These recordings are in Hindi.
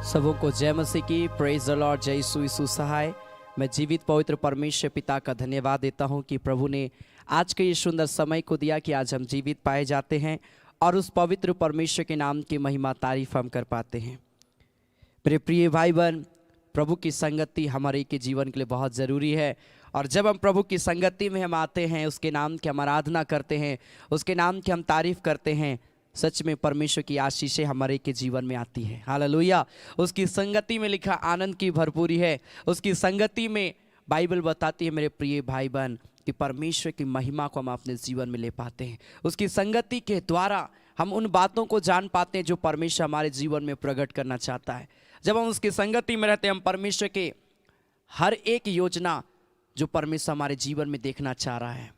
सबों को जय मसीह की। Praise the Lord. जय यीशु सहाय। मैं जीवित पवित्र परमेश्वर पिता का धन्यवाद देता हूं कि प्रभु ने आज के ये सुंदर समय को दिया कि आज हम जीवित पाए जाते हैं और उस पवित्र परमेश्वर के नाम की महिमा तारीफ हम कर पाते हैं। मेरे प्रिय भाई बहन, प्रभु की संगति हमारे के जीवन के लिए बहुत ज़रूरी है और जब हम प्रभु की संगति में हम आते हैं, उसके नाम की हम आराधना करते हैं, उसके नाम की हम तारीफ करते हैं, सच में परमेश्वर की आशीषें हमारे के जीवन में आती है। हालेलुया। उसकी संगति में लिखा आनंद की भरपूरी है। उसकी संगति में बाइबल बताती है मेरे प्रिय भाई बहन कि परमेश्वर की महिमा को हम अपने जीवन में ले पाते हैं। उसकी संगति के द्वारा हम उन बातों को जान पाते हैं जो परमेश्वर हमारे जीवन में प्रकट करना चाहता है। जब हम उसकी संगति में रहते हैं, हम परमेश्वर के हर एक योजना जो परमेश्वर हमारे जीवन में देखना चाह रहा है,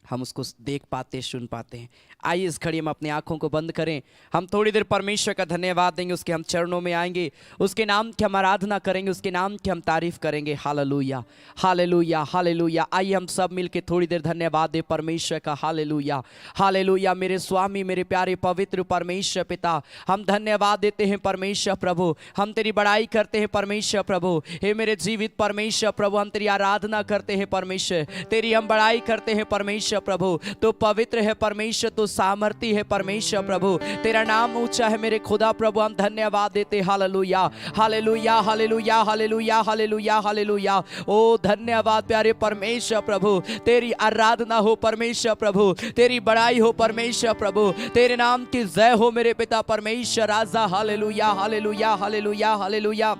हम उसको देख पाते, सुन पाते हैं। आइए इस घड़ी हम अपनी आंखों को बंद करें। हम थोड़ी देर परमेश्वर का धन्यवाद देंगे, उसके हम चरणों में आएंगे, उसके नाम की हम आराधना करेंगे, उसके नाम की हम तारीफ करेंगे। Hallelujah, hallelujah, hallelujah. आइए हम सब मिलके थोड़ी देर धन्यवाद दें परमेश्वर का। Hallelujah, hallelujah. मेरे स्वामी, मेरे प्यारे पवित्र परमेश्वर पिता, हम धन्यवाद देते हैं परमेश्वर प्रभु। हम तेरी बड़ाई करते हैं परमेश्वर प्रभु। हे मेरे जीवित परमेश्वर प्रभु, हम तेरी आराधना करते हैं परमेश्वर, तेरी हम बड़ाई करते हैं परमेश्वर प्रभु। तो पवित्र है परमेश्वर, तो सामर्थी है परमेश्वर प्रभु, तेरा नाम ऊंचा है मेरे खुदा प्रभु। हम धन्यवाद देते। Hallelujah, hallelujah, hallelujah, hallelujah, hallelujah, hallelujah. ओ धन्यवाद प्यारे परमेश्वर प्रभु, तेरी आराधना हो परमेश्वर प्रभु, तेरी बड़ाई हो परमेश्वर प्रभु, तेरे नाम की जय हो मेरे पिता परमेश्वर राजा। Hallelujah, hallelujah, hallelujah, hallelujah.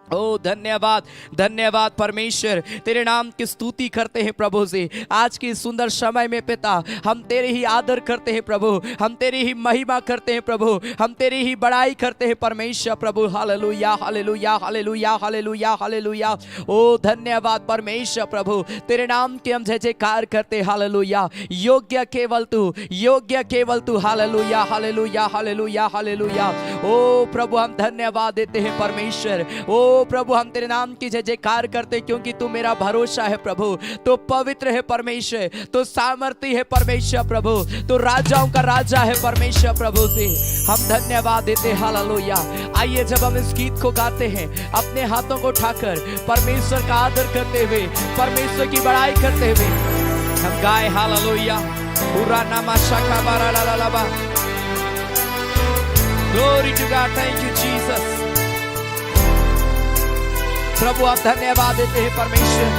ओ धन्यवाद, धन्यवाद परमेश्वर, तेरे नाम की स्तुति करते हैं प्रभु से। आज के सुंदर समय में पिता हम तेरे ही आदर करते हैं प्रभु, हम तेरी ही महिमा करते हैं प्रभु, हम तेरी ही बड़ाई करते हैं परमेश्वर प्रभु। Hallelujah, hallelujah, hallelujah, hallelujah, hallelujah. ओ धन्यवाद परमेश्वर प्रभु, तेरे नाम के हम जय जयकार करते। हालेलुया। योग्य केवल तू, योग्य केवल तू। Hallelujah, hallelujah, hallelujah, hallelujah. ओ प्रभु हम धन्यवाद देते हैं परमेश्वर। ओ प्रभु हम तेरे नाम की जय जयकार करते क्योंकि तू मेरा भरोसा है प्रभु। तो पवित्र है परमेश्वर, तो सामर्थी है परमेश्वर प्रभु, तो राजाओं का राजा है परमेश्वर प्रभु से हम धन्यवाद देते। हालेलुया। आइए जब हम इस गीत को गाते हैं, अपने हाथों को उठाकर परमेश्वर का आदर करते हुए, परमेश्वर की बड़ाई करते हुए हम गाए। हालेलुया। पूरा नामा शाखा बारा ला ला ला बा। Glory to God. Thank you Jesus. प्रभु आप धन्यवाद देते हैं परमेश्वर।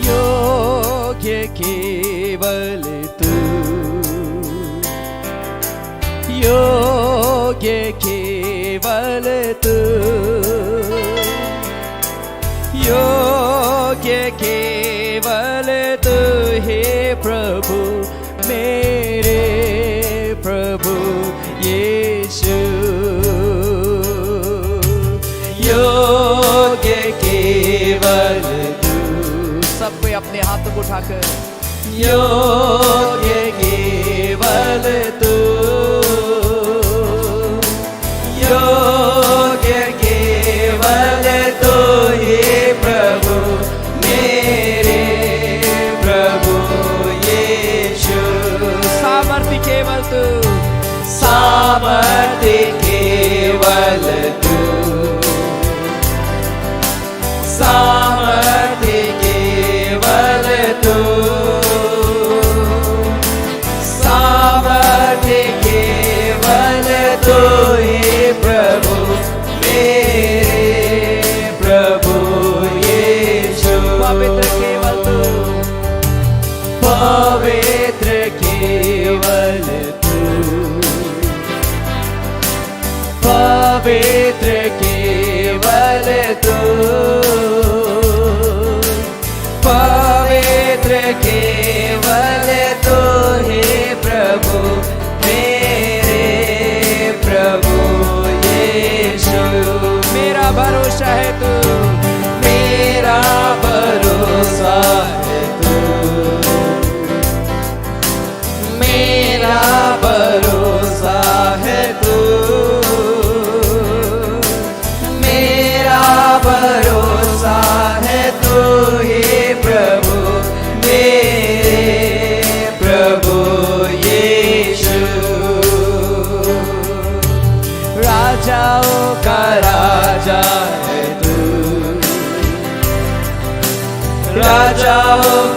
योग्य केवल तू, योग्य केवल तू, योग्य केवल तू हे प्रभु मेरे प्रभु यीशु। योग्य केवल तू। सब कोई अपने हाथों को उठाकर योग्य केवल तू, योग्य केवल तू हे प्रभु मेरे प्रभु यीशु। सामर्थ्य केवल तू, सामर्थ्य केवल तू, सामर्थ्य केवल तू, सामर्थ्य केवल तू हे प्रभु मेरे प्रभु यीशु। पवित्र केवल तू, पवित्र केवल तू, पवित्र केवल तू, पवित्र केवल तू हे प्रभु मेरे प्रभु यीशु। मेरा भरोसा है तू, मेरा भरोसा है तू, मेरा भरोसा है तू, मेरा भरोसा है तू हे प्रभु मेरे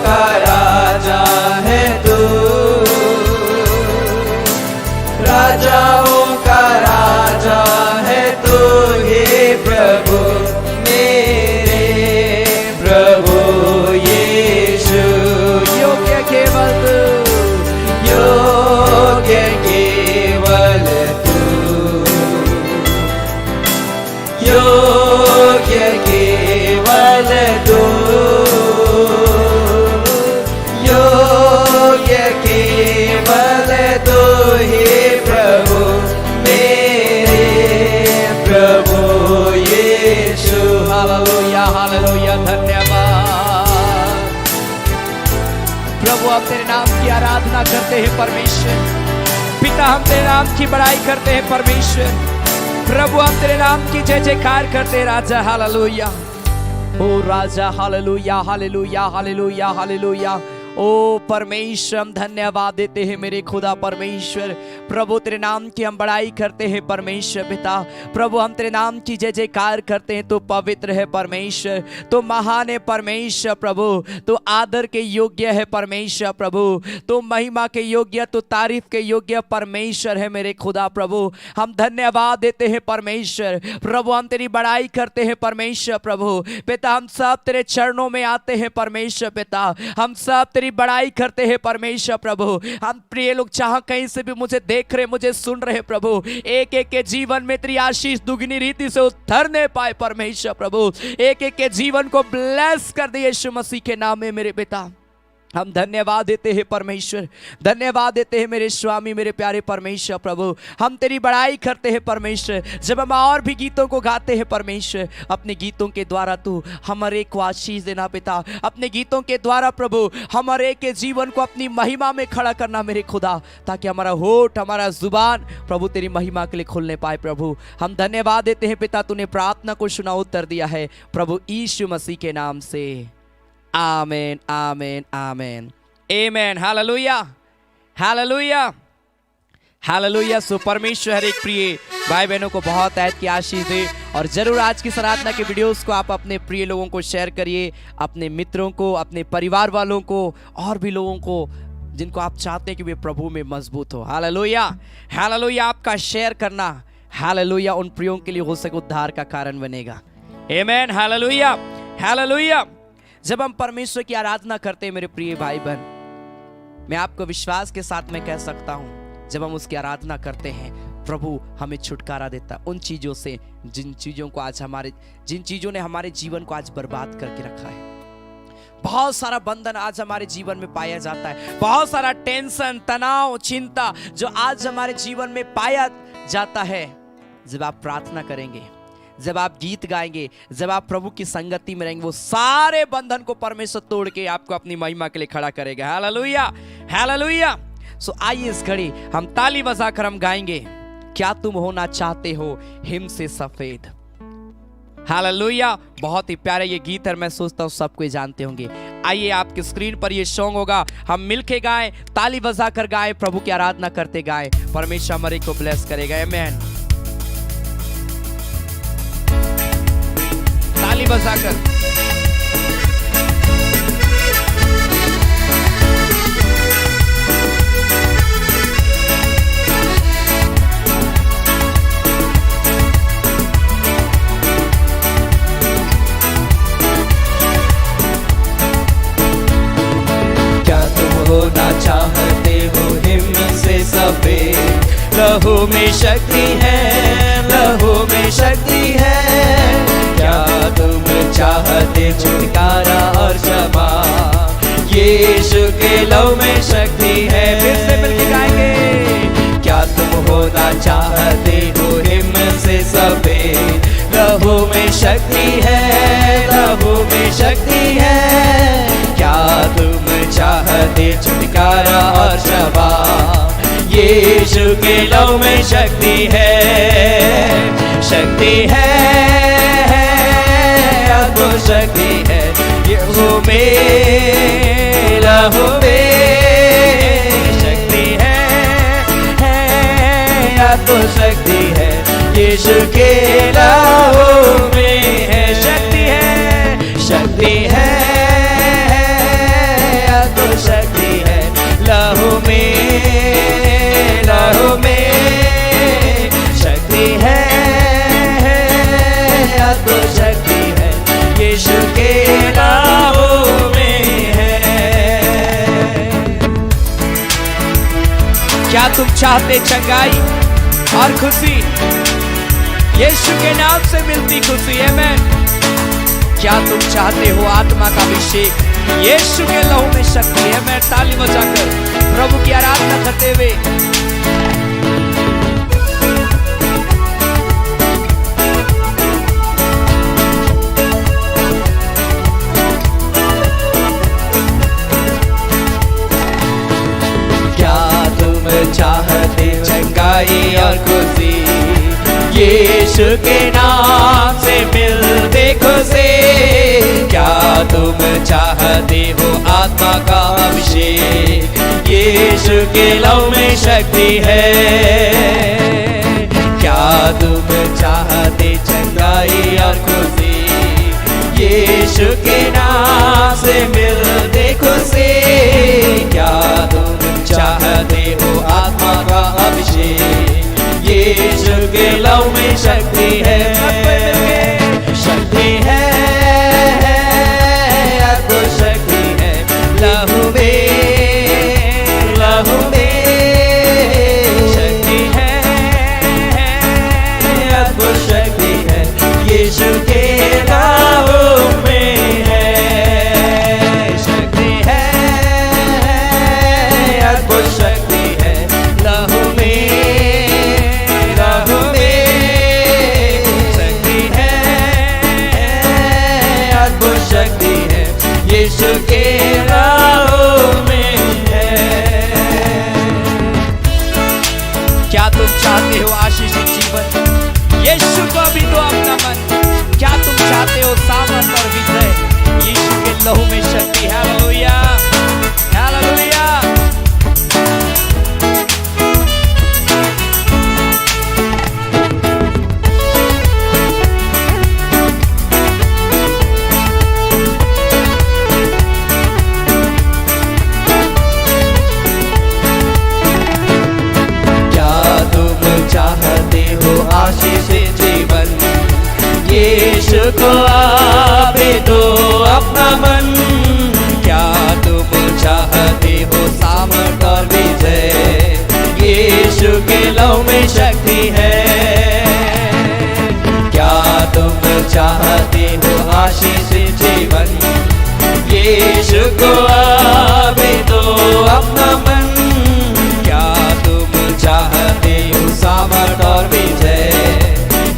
का राजा है तू, राजाओं का राजा है तू हे प्रभु मेरे प्रभु यीशु। योग्य केवल तू, योग्य केवल तू, योग्य केवल तू, योग्य केवल तू हे प्रभु मेरे प्रभु यीशु। हालेलुया हालेलुया, धन्यवाद प्रभु। हम तेरे नाम की आराधना करते हैं परमेश्वर पिता, हम तेरे नाम की बड़ाई करते हैं परमेश्वर प्रभु, हम तेरे नाम की जय जयकार करते हैं राजा। हालेलुया ओ राजा, हालेलुया हालेलुया हालेलुया हालेलुया। ओ परमेश्वर हम धन्यवाद देते हैं मेरे खुदा परमेश्वर प्रभु, तेरे नाम की हम बड़ाई करते हैं परमेश्वर पिता प्रभु, हम तेरे नाम की जय जयकार करते हैं। तो पवित्र है परमेश्वर, तो महान है परमेश्वर प्रभु, तो आदर के योग्य है परमेश्वर प्रभु, तो महिमा के योग्य, तो तारीफ के योग्य परमेश्वर है मेरे खुदा प्रभु। हम धन्यवाद देते हैं परमेश्वर प्रभु, हम तेरी बड़ाई करते हैं परमेश्वर प्रभु पिता, हम सब तेरे चरणों में आते हैं परमेश्वर पिता, हम सब तेरी बड़ाई करते हैं परमेश्वर प्रभु। हम प्रिय लोग जहां कहीं से भी मुझे देख रहे, मुझे सुन रहे प्रभु, एक एक के जीवन में तेरी आशीष दुगनी रीति से उतरने पाए परमेश्वर प्रभु, एक एक के जीवन को ब्लेस कर दे यीशु मसीह के नाम में मेरे पिता। हम धन्यवाद देते हैं परमेश्वर, धन्यवाद देते हैं मेरे स्वामी मेरे प्यारे परमेश्वर प्रभु, हम तेरी बड़ाई करते हैं परमेश्वर। जब हम और भी गीतों को गाते हैं परमेश्वर, अपने गीतों के द्वारा तू हमारे को आशीष देना पिता, अपने गीतों के द्वारा प्रभु हमारे के जीवन को अपनी महिमा में खड़ा करना मेरे खुदा, ताकि हमारा होठ हमारा जुबान प्रभु तेरी महिमा के लिए खुलने पाए प्रभु। हम धन्यवाद देते हैं पिता, तूने प्रार्थना को सुना उत्तर दिया है प्रभु यीशु मसीह के नाम से, amen amen amen amen. Hallelujah hallelujah hallelujah. So परमेश्वर हर एक प्रिय भाई बहनों को बहुत ऐद की आशीष दे, और जरूर आज की आराधना के वीडियोस को आप अपने प्रिय लोगों को शेयर करिए, अपने मित्रों को, अपने परिवार वालों को, और भी लोगों को जिनको आप चाहते हैं कि वे प्रभु में मजबूत हो। Hallelujah hallelujah. आपका शेयर करना हालेलुया उन प्रियों के लिए हो सके उद्धार का कारण बनेगा। आमेन हालेलुया हालेलुया। जब हम परमेश्वर की आराधना करते हैं मेरे प्रिय भाई बहन, मैं आपको विश्वास के साथ मैं कह सकता हूं, जब हम उसकी आराधना करते हैं प्रभु हमें छुटकारा देता उन चीजों से जिन चीजों ने हमारे जीवन को आज बर्बाद करके रखा है। बहुत सारा बंधन आज हमारे जीवन में पाया जाता है, बहुत सारा टेंशन तनाव चिंता जो आज हमारे जीवन में पाया जाता है। जब आप प्रार्थना करेंगे, जब आप गीत गाएंगे, जब आप प्रभु की संगति में रहेंगे, वो सारे बंधन को परमेश्वर तोड़ के आपको अपनी महिमा के लिए खड़ा करेगा। Hallelujah hallelujah. सो आइए इस घड़ी हम ताली बजाकर हम गाएंगे, क्या तुम होना चाहते हो हिम से सफेद। हालेलुया। बहुत ही प्यारे ये गीत है, मैं सोचता हूँ सब कोई जानते होंगे। आइए आपके स्क्रीन पर ये सॉन्ग होगा, हम मिलके गाएं, ताली बजाकर गाएं, प्रभु की आराधना करते गाएं, परमेश्वर हमारे को ब्लेस करेगा। आमेन। ताली बजाकर क्या तुम होना चाहते हो हिम से सफेद, लहू में शक्ति है, लहू में शक्ति है। क्या तुम चाहते छुटकारा और क्षमा, यीशु के लहू में शक्ति है। फिर से मिलकर गाएंगे, क्या तुम होना चाहते हो हिम से सफेद, लहू में शक्ति है, लहू में शक्ति है। क्या तुम चाहते छुटकारा और क्षमा, यीशु के लहू में शक्ति है, शक्ति है, अद्भुत शक्ति है। यीशु में लहू में शक्ति है, अद्भुत शक्ति है। यीशु के लहू में है शक्ति है, शक्ति है, तुम चाहते चंगाई और खुशी? यीशु के नाम से मिलती खुशी है। मैं क्या तुम चाहते हो आत्मा का अभिषेक? यीशु के लहू में शक्ति है। मैं ताली बजाकर प्रभु की आराधना करते हुए चाहते चंगाई और खुशी, यीशु के नाम से मिलते खुशी। क्या तुम चाहते हो आत्मा का अभिषेक? यीशु के लहू में शक्ति है। क्या तुम चाहते चंगाई और खुशी, यीशु के नाम से मिलते खुशी। क्या तुम चाहते हो आत्मा का अभिषेक? यीशु के लहू में शक्ति है। शक्ति है, अद्भुत शक्ति है लहू में, लहू में शक्ति है, अद्भुत शक्ति है यीशु के लहू में है। शक्ति है, अद्भुत शक्ति है लहू में, लहू में शक्ति है, अद्भुत शक्ति है यीशु के लहू में है। क्या तुम चाहते हो आशीषित जीवन? यीशु को अभी दो अपना मन। क्या तुम चाहते हो सामर्थ और विजय? यीशु के लहू में शक्ति। Hallelujah, hallelujah. चाहते हो आशीषित जीवन? यीशु को आवे दो अपना मन। क्या तुम चाहते हो सामर्थ और विजय? यीशु के लहू में शक्ति है। क्या तुम चाहते हो आशीषित जीवन? यीशु को आवे दो अपना मन। क्या तुम चाहते हो सामर्थ और विजय?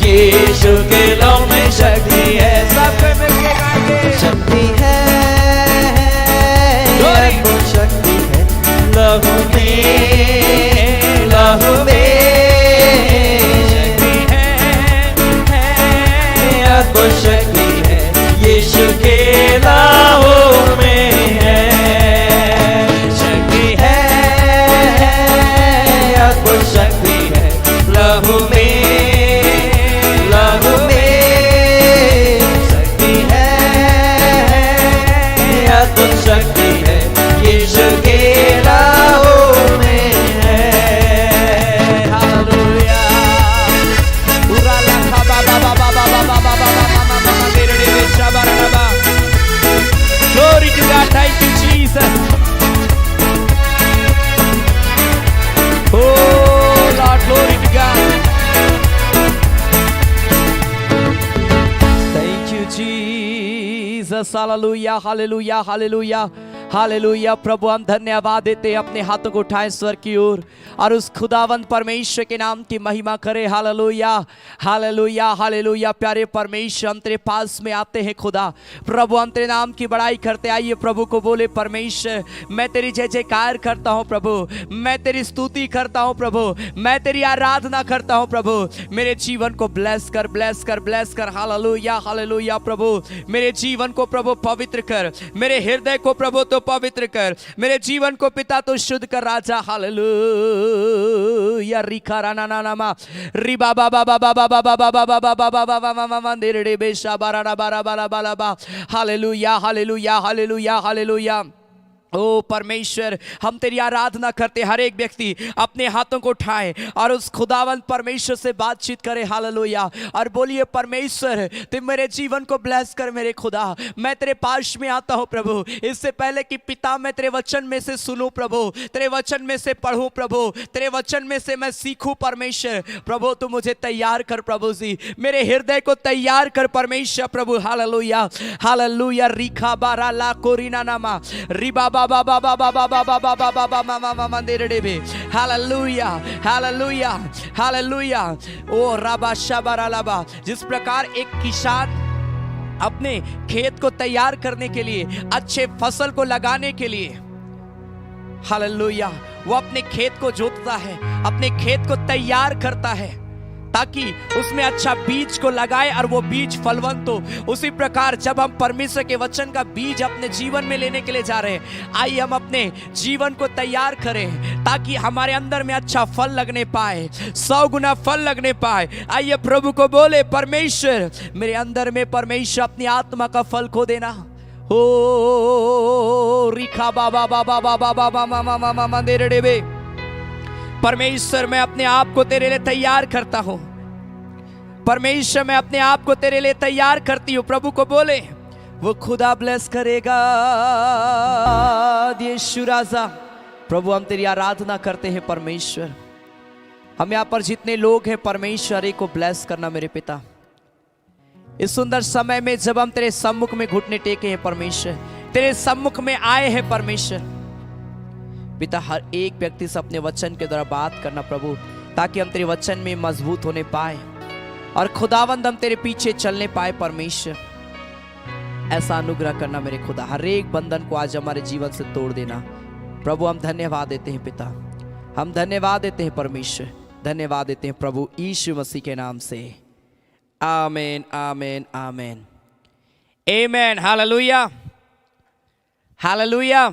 यीशु के लहू में शक्ति है। सब मिलके गाएंगे। शक्ति है, अद्भुत शक्ति है लहू में, लहू में शक्ति है, अद्भुत शक्ति है यीशु के लहू में है। शक्ति है, अद्भुत शक्ति है लहू में, लहू में शक्ति है, अद्भुत शक्ति है यीशु के लहू में है। हालेलुया। पूरा लखा बाबा बाबा बाबा बाबा बाबा बाबा मेरे बेचा बराबा। Glory to God, thank you Jesus. Oh Lord, glory to God. Thank you Jesus. Hallelujah, hallelujah, hallelujah. Hallelujah. प्रभु हम धन्यवाद देते हैं, अपने हाथों को उठाएं स्वर की ओर और उस खुदावंद परमेश्वर के नाम की महिमा करें। Hallelujah, hallelujah, hallelujah. प्यारे परमेश्वर, हम तेरे पास में आते हैं खुदा। प्रभु हम तेरे नाम की बड़ाई करते। आइए प्रभु को बोले, परमेश्वर मैं तेरी जय जयकार करता हूँ प्रभु, मैं तेरी स्तुति करता हूँ प्रभु, मैं तेरी आराधना करता हूँ प्रभु। मेरे जीवन को ब्लेस कर, ब्लेस कर, ब्लेस कर। Hallelujah, hallelujah. प्रभु मेरे जीवन को प्रभु पवित्र कर, मेरे हृदय को प्रभु तो पवित्र कर, मेरे जीवन को पिता तो शुद्ध कर राजा। हालेलुया। रिखा राना नामा रिबा बाबा बाबा बाबा बाबा बाबा बाबा बाबा बाबा नेरे बेशा बारा बारा बारा बारा बा। Hallelujah, hallelujah, hallelujah, hallelujah. ओ परमेश्वर, हम तेरी आराधना करते, हर एक व्यक्ति अपने हाथों को उठाए और उस खुदावंत परमेश्वर से बातचीत करे। हालेलुया। और बोलिए परमेश्वर तुम मेरे जीवन को ब्लेस कर मेरे खुदा। मैं तेरे पास में आता हूँ प्रभु, इससे पहले कि पिता मैं तेरे वचन में से सुनूं प्रभु, तेरे वचन में से पढ़ूं प्रभु, तेरे वचन में से मैं सीखूं परमेश्वर। प्रभु तू मुझे तैयार कर प्रभु जी, मेरे हृदय को तैयार कर परमेश्वर प्रभु। Hallelujah hallelujah. रिखा बारा ला कोरिना नामा रिबा बाबा बाबा बाबा बाबा बाबा बाबा मामा मामा देरे बे। Hallelujah hallelujah hallelujah. ओ राबा शबारा लाबा। जिस प्रकार एक किसान अपने खेत को तैयार करने के लिए, अच्छे फसल को लगाने के लिए, हालेलुया, वो अपने खेत को जोतता है, अपने खेत को तैयार करता है ताकि उसमें अच्छा बीज को लगाए और वो बीज फलवंत हो। उसी प्रकार जब हम परमेश्वर के वचन का बीज अपने जीवन में लेने के लिए जा रहे हैं, आइए हम अपने जीवन को तैयार करें ताकि हमारे अंदर में अच्छा फल लगने पाए, 100 गुना फल लगने पाए। आइए प्रभु को बोले परमेश्वर मेरे अंदर में परमेश्वर अपनी आत्मा का फल को देना। ओ रिखा बाबा बाबा बाबा बाबा मामा मामा मंदिर डेबे। परमेश्वर मैं अपने आप को तेरे लिए तैयार करता हूं, परमेश्वर मैं अपने आप को तेरे लिए तैयार करती हूं। प्रभु को बोले, वो खुदा ब्लेस करेगा। यीशु राजा, प्रभु हम तेरी आराधना करते हैं परमेश्वर। हम यहाँ पर जितने लोग हैं परमेश्वर एक को ब्लेस करना मेरे पिता। इस सुंदर समय में जब हम तेरे सम्मुख में घुटने टेके हैं परमेश्वर, तेरे सम्मुख में आए हैं परमेश्वर पिता, हर एक व्यक्ति से अपने वचन के द्वारा बात करना प्रभु, ताकि हम तेरे वचन में मजबूत होने पाए और खुदावंद हम तेरे पीछे चलने पाए परमेश्वर। ऐसा अनुग्रह करना मेरे खुदा, हर एक बंधन को आज हमारे जीवन से तोड़ देना प्रभु। हम धन्यवाद देते हैं पिता, हम धन्यवाद देते हैं परमेश्वर, धन्यवाद देते हैं प्रभु यीशु मसीह के नाम से। आमीन आमीन आमीन आमीन। Hallelujah hallelujah.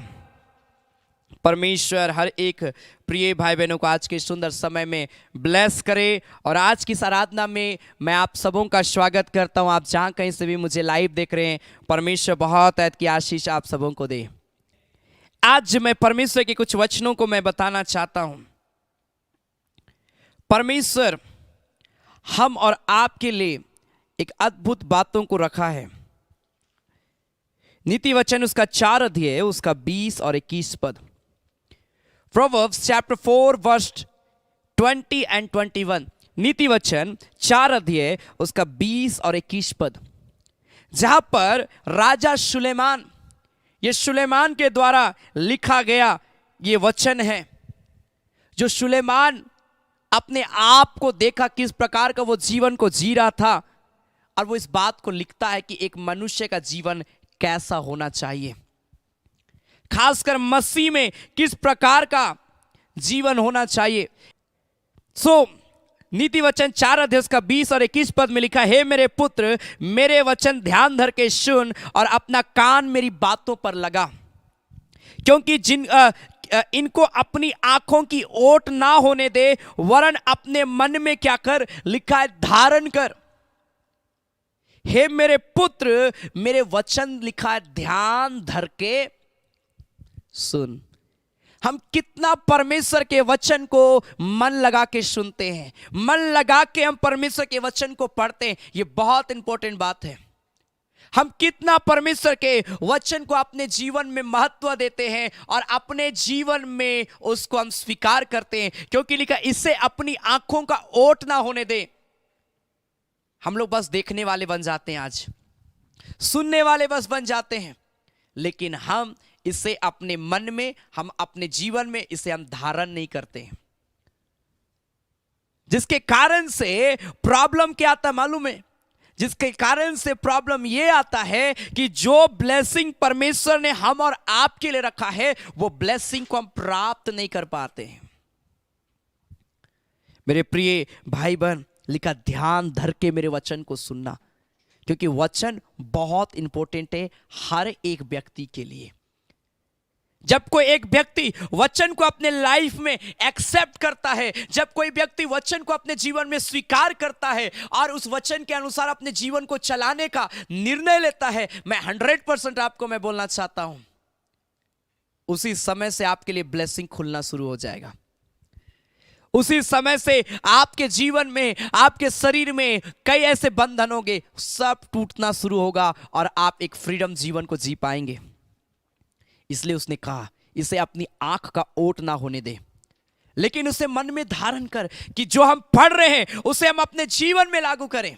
परमेश्वर हर एक प्रिय भाई बहनों को आज के सुंदर समय में ब्लेस करे। और आज की इस आराधना में मैं आप सबों का स्वागत करता हूं। आप जहां कहीं से भी मुझे लाइव देख रहे हैं, परमेश्वर बहुत ऐत की आशीष आप सबों को दे। आज मैं परमेश्वर के कुछ वचनों को मैं बताना चाहता हूं। परमेश्वर हम और आपके लिए एक अद्भुत बातों को रखा है। नीति वचन उसका 4 अध्याय उसका 20 और 21 पद। Proverbs chapter 4 verse 20 and 21। नीति वचन 4 अध्याय उसका 20 और 21 पद, जहां पर राजा सुलेमान, ये सुलेमान के द्वारा लिखा गया ये वचन है, जो सुलेमान अपने आप को देखा किस प्रकार का वो जीवन को जी रहा था, और वो इस बात को लिखता है कि एक मनुष्य का जीवन कैसा होना चाहिए, खासकर मसीह में किस प्रकार का जीवन होना चाहिए। नीति वचन 4 अध्याय का 20 और 21 पद में लिखा, हे मेरे पुत्र मेरे वचन ध्यान धर के सुन और अपना कान मेरी बातों पर लगा, क्योंकि इनको अपनी आंखों की ओट ना होने दे, वरन अपने मन में क्या कर, लिखा है धारण कर। हे मेरे पुत्र मेरे वचन, लिखा है ध्यान धर के सुन। हम कितना परमेश्वर के वचन को मन लगा के सुनते हैं, मन लगा के हम परमेश्वर के वचन को पढ़ते हैं, ये बहुत इंपॉर्टेंट बात है। हम कितना परमेश्वर के वचन को अपने जीवन में महत्व देते हैं और अपने जीवन में उसको हम स्वीकार करते हैं, क्योंकि लिखा इससे अपनी आंखों का ओट ना होने दे। हम लोग बस देखने वाले बन जाते हैं, आज सुनने वाले बस बन जाते हैं, लेकिन हम इसे अपने मन में, हम अपने जीवन में इसे हम धारण नहीं करते हैं, जिसके कारण से प्रॉब्लम क्या आता है मालूम है? जिसके कारण से प्रॉब्लम ये आता है कि जो ब्लेसिंग परमेश्वर ने हम और आपके लिए रखा है, वो ब्लेसिंग को हम प्राप्त नहीं कर पाते हैं। मेरे प्रिय भाई बहन, लिखा ध्यान धर के मेरे वचन को सुनना, क्योंकि वचन बहुत इंपॉर्टेंट है हर एक व्यक्ति के लिए। जब कोई एक व्यक्ति वचन को अपने लाइफ में एक्सेप्ट करता है, जब कोई व्यक्ति वचन को अपने जीवन में स्वीकार करता है और उस वचन के अनुसार अपने जीवन को चलाने का निर्णय लेता है, मैं 100% आपको मैं बोलना चाहता हूं, उसी समय से आपके लिए ब्लेसिंग खुलना शुरू हो जाएगा। उसी समय से आपके जीवन में, आपके शरीर में कई ऐसे बंधन होंगे, सब टूटना शुरू होगा और आप एक फ्रीडम जीवन को जी पाएंगे। इसलिए उसने कहा इसे अपनी आंख का ओट ना होने दे, लेकिन उसे मन में धारण कर कि जो हम पढ़ रहे हैं उसे हम अपने जीवन में लागू करें।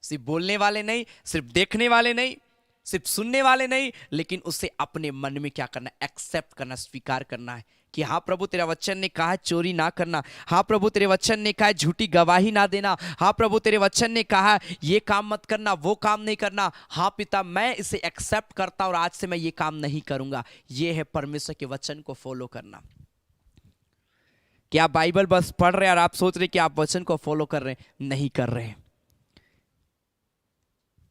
सिर्फ बोलने वाले नहीं, सिर्फ देखने वाले नहीं, सिर्फ सुनने वाले नहीं, लेकिन उसे अपने मन में क्या करना, एक्सेप्ट करना, स्वीकार करना है कि हाँ प्रभु तेरा वचन ने कहा चोरी ना करना, हाँ प्रभु तेरे वचन ने कहा झूठी गवाही ना देना, हाँ प्रभु तेरे वचन ने कहा ये काम मत करना, वो काम नहीं करना। हाँ पिता, मैं इसे एक्सेप्ट करता और आज से मैं ये काम नहीं करूंगा। ये है परमेश्वर के वचन को फॉलो करना। कि आप बाइबल बस पढ़ रहे हैं और आप सोच रहे कि आप वचन को फॉलो कर रहे हैं, नहीं कर रहे हैं।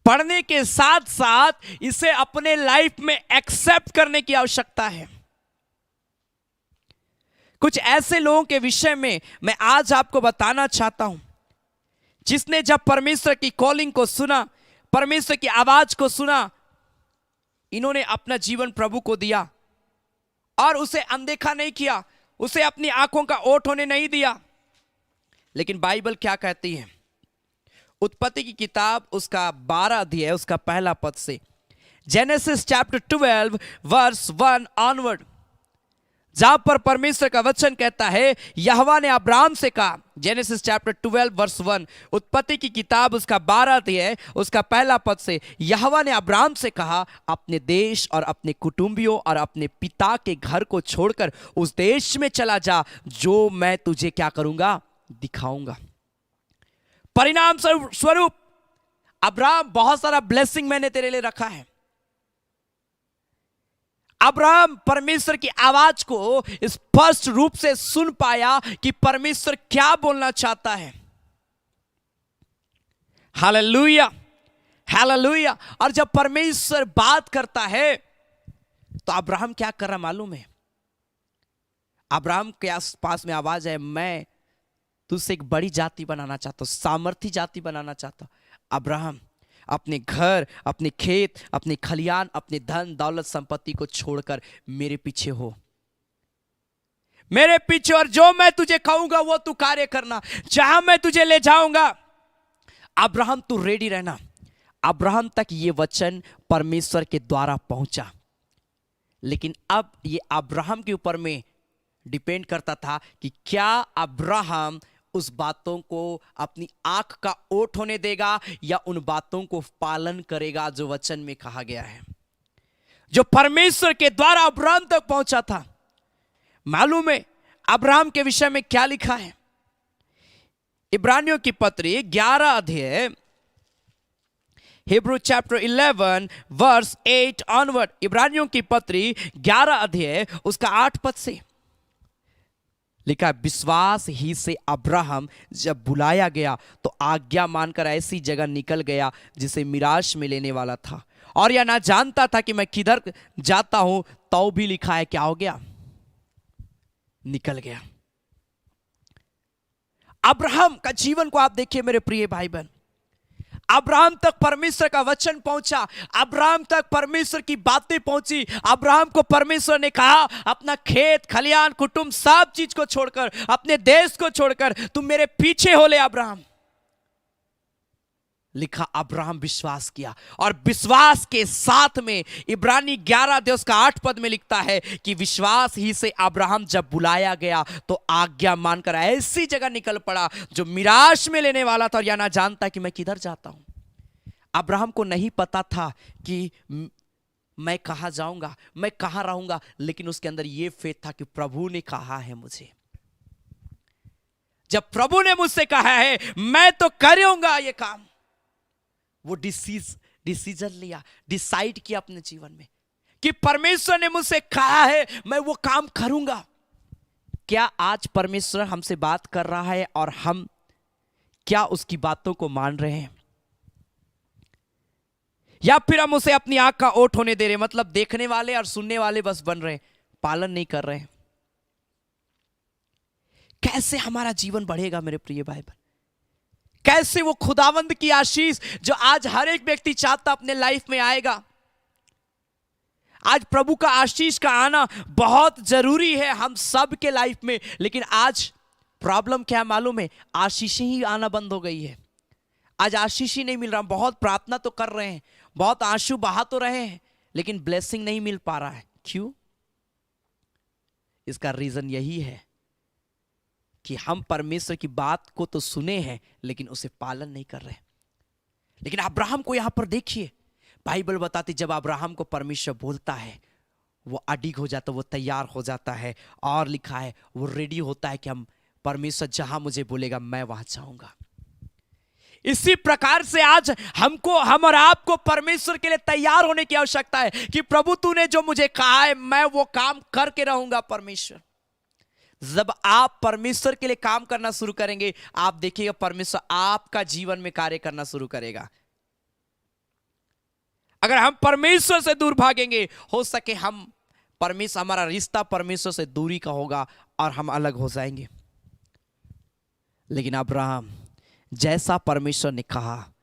पढ़ने के साथ साथ इसे अपने लाइफ में एक्सेप्ट करने की आवश्यकता है। कुछ ऐसे लोगों के विषय में मैं आज आपको बताना चाहता हूं, जिसने जब परमेश्वर की कॉलिंग को सुना, परमेश्वर की आवाज को सुना, इन्होंने अपना जीवन प्रभु को दिया और उसे अनदेखा नहीं किया, उसे अपनी आंखों का ओट होने नहीं दिया। लेकिन बाइबल क्या कहती है? उत्पत्ति की किताब उसका 12 अध्याय उसका पहला पद से, जेनेसिस चैप्टर 12 वर्स 1 ऑनवर्ड, जहां पर परमेश्वर का वचन कहता है यहोवा ने अब्राहम से कहा, जेनेसिस चैप्टर 12 वर्स 1, उत्पत्ति की किताब उसका 12 अध्याय उसका पहला पद से, यहोवा ने अब्राहम से कहा अपने देश और अपने कुटुंबियों और अपने पिता के घर को छोड़कर उस देश में चला जा जो मैं तुझे क्या करूंगा, दिखाऊंगा। परिणाम स्वरूप अब्राहम, बहुत सारा ब्लेसिंग मैंने तेरे लिए रखा है। अब्राहम परमेश्वर की आवाज को स्पष्ट रूप से सुन पाया कि परमेश्वर क्या बोलना चाहता है। Hallelujah, hallelujah. और जब परमेश्वर बात करता है तो अब्राहम क्या कर रहा मालूम है? अब्राहम के आसपास में आवाज है, मैं तुझसे एक बड़ी जाति बनाना चाहता हूं, सामर्थी जाति बनाना चाहता हूं। अब्राहम अपने घर, अपने खेत, अपने खलियान, अपने धन दौलत संपत्ति को छोड़कर मेरे पीछे हो, मेरे पीछे, और जो मैं तुझे कहूंगा वो तू कार्य करना, जहां मैं तुझे ले जाऊंगा। अब्राहम तू रेडी रहना। अब्राहम तक ये वचन परमेश्वर के द्वारा पहुंचा, लेकिन अब ये अब्राहम के ऊपर में डिपेंड करता था कि क्या अब्राहम उस बातों को अपनी आंख का ओट होने देगा या उन बातों को पालन करेगा जो वचन में कहा गया है, जो परमेश्वर के द्वारा अब्राहम तक पहुंचा था। मालूम है अब्राहम के विषय में क्या लिखा है? इब्रानियों की पत्री 11 अध्याय, हिब्रू चैप्टर 11 वर्स 8 ऑनवर्ड, इब्रानियों की पत्री 11 अध्याय उसका 8 पद से लिखा है, विश्वास ही से अब्राहम जब बुलाया गया तो आज्ञा मानकर ऐसी जगह निकल गया जिसे मिराश में लेने वाला था, और यह ना जानता था कि मैं किधर जाता हूं। तो भी लिखा है क्या हो गया? निकल गया। अब्राहम का जीवन को आप देखिए मेरे प्रिय भाई बहन, अब्राहम तक परमेश्वर का वचन पहुंचा, अब्राहम तक परमेश्वर की बातें पहुंची। अब्राहम को परमेश्वर ने कहा अपना खेत खलियान कुटुंब सब चीज को छोड़कर, अपने देश को छोड़कर तुम मेरे पीछे हो ले अब्राहम। लिखा अब्राहम विश्वास किया, और विश्वास के साथ में इब्रानी 11 अध्याय उसका 8 पद में लिखता है कि विश्वास ही से अब्राहम जब बुलाया गया तो आज्ञा मानकर ऐसी जगह निकल पड़ा जो मिराश में लेने वाला था, और यह ना जानता कि मैं किधर जाता हूं। अब्राहम को नहीं पता था कि मैं कहां जाऊंगा, मैं कहां रहूंगा, लेकिन उसके अंदर यह फेथ था कि प्रभु ने कहा है मुझे, जब प्रभु ने मुझसे कहा है मैं तो करूंगा ये काम। वो डिसीजन लिया, डिसाइड किया अपने जीवन में कि परमेश्वर ने मुझसे कहा है मैं वो काम करूंगा। क्या आज परमेश्वर हमसे बात कर रहा है और हम क्या उसकी बातों को मान रहे हैं, या फिर हम उसे अपनी आंख का ओट होने दे रहे, मतलब देखने वाले और सुनने वाले बस बन रहे, पालन नहीं कर रहे? कैसे हमारा जीवन बढ़ेगा मेरे प्रिय भाई बहन? कैसे वो खुदावंद की आशीष जो आज हर एक व्यक्ति चाहता अपने लाइफ में आएगा? आज प्रभु का आशीष का आना बहुत जरूरी है हम सब के लाइफ में। लेकिन आज प्रॉब्लम क्या मालूम है, आशीष ही आना बंद हो गई है। आज आशीष ही नहीं मिल रहा। बहुत प्रार्थना तो कर रहे हैं, बहुत आंसू बहा तो रहे हैं, लेकिन ब्लेसिंग नहीं मिल पा रहा है। क्यों? इसका रीजन यही है कि हम परमेश्वर की बात को तो सुने हैं लेकिन उसे पालन नहीं कर रहे। लेकिन अब्राहम को यहां पर देखिए, बाइबल बताती जब अब्राहम को परमेश्वर बोलता है वो अडिग हो जाता, वो तैयार हो जाता है, और लिखा है वो रेडी होता है कि हम परमेश्वर जहां मुझे बोलेगा मैं वहां जाऊंगा। इसी प्रकार से आज हमको, हम और आपको परमेश्वर के लिए तैयार होने की आवश्यकता है कि प्रभु तूने जो मुझे कहा है मैं वो काम करके रहूंगा। परमेश्वर, जब आप परमेश्वर के लिए काम करना शुरू करेंगे, आप देखिएगा परमेश्वर आपका जीवन में कार्य करना शुरू करेगा। अगर हम परमेश्वर से दूर भागेंगे, हो सके हम परमेश्वर, हमारा रिश्ता परमेश्वर से दूरी का होगा और हम अलग हो जाएंगे। लेकिन अब्राहम, जैसा परमेश्वर ने कहा,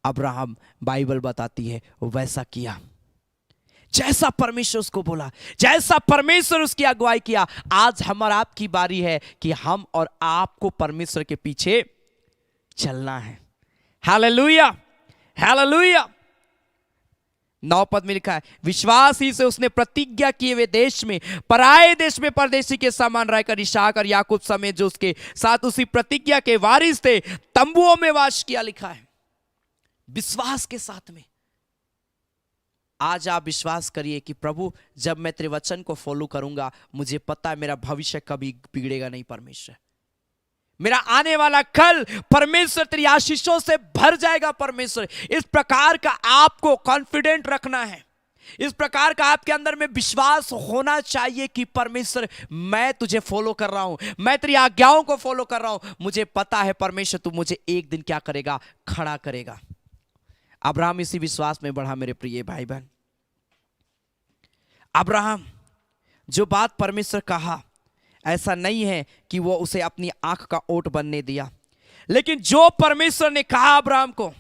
अब्राहम बाइबल बताती है वैसा किया। जैसा परमेश्वर उसको बोला, जैसा परमेश्वर उसकी अगुवाई किया। आज हमारा आपकी बारी है कि हम और आपको परमेश्वर के पीछे चलना है। Hallelujah, hallelujah. 9 पद में लिखा है, विश्वास ही से उसने प्रतिज्ञा किए हुए देश में, पराये देश में परदेशी के समान रहकर इसहाक और याकूब समेत जो उसके साथ उसी प्रतिज्ञा के वारिस थे, तंबुओं में वास किया। लिखा है विश्वास के साथ में। आज आप विश्वास करिए कि प्रभु जब मैं तेरे वचन को फॉलो करूंगा, मुझे पता है मेरा भविष्य कभी बिगड़ेगा नहीं। परमेश्वर, मेरा आने वाला कल परमेश्वर तेरी आशीषों से भर जाएगा। परमेश्वर, इस प्रकार का आपको कॉन्फिडेंट रखना है, इस प्रकार का आपके अंदर में विश्वास होना चाहिए कि परमेश्वर मैं तुझे फॉलो कर रहा हूं, मैं तेरी आज्ञाओं को फॉलो कर रहा हूं। मुझे पता है परमेश्वर तू मुझे एक दिन क्या करेगा, खड़ा करेगा। अब्राहम इसी विश्वास में बढ़ा। मेरे प्रिय भाई बहन, अब्राहम जो बात परमेश्वर कहा, ऐसा नहीं है कि वो उसे अपनी आंख का ओट बनने दिया, लेकिन जो परमेश्वर ने कहा अब्राहम को,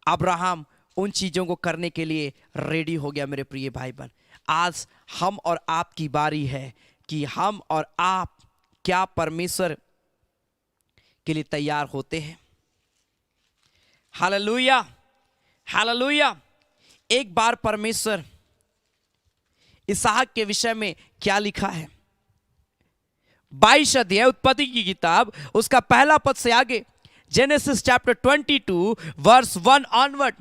अब्राहम उन चीजों को करने के लिए रेडी हो गया। मेरे प्रिय भाई बहन, आज हम और आपकी बारी है कि हम और आप क्या परमेश्वर के लिए तैयार होते हैं। Hallelujah, hallelujah. एक बार परमेश्वर इसहाक के विषय में क्या लिखा है, 22 अध्याय उत्पत्ति की किताब, उसका पहला पद से आगे, जेनेसिस चैप्टर 22 वर्स 1 ऑनवर्ड,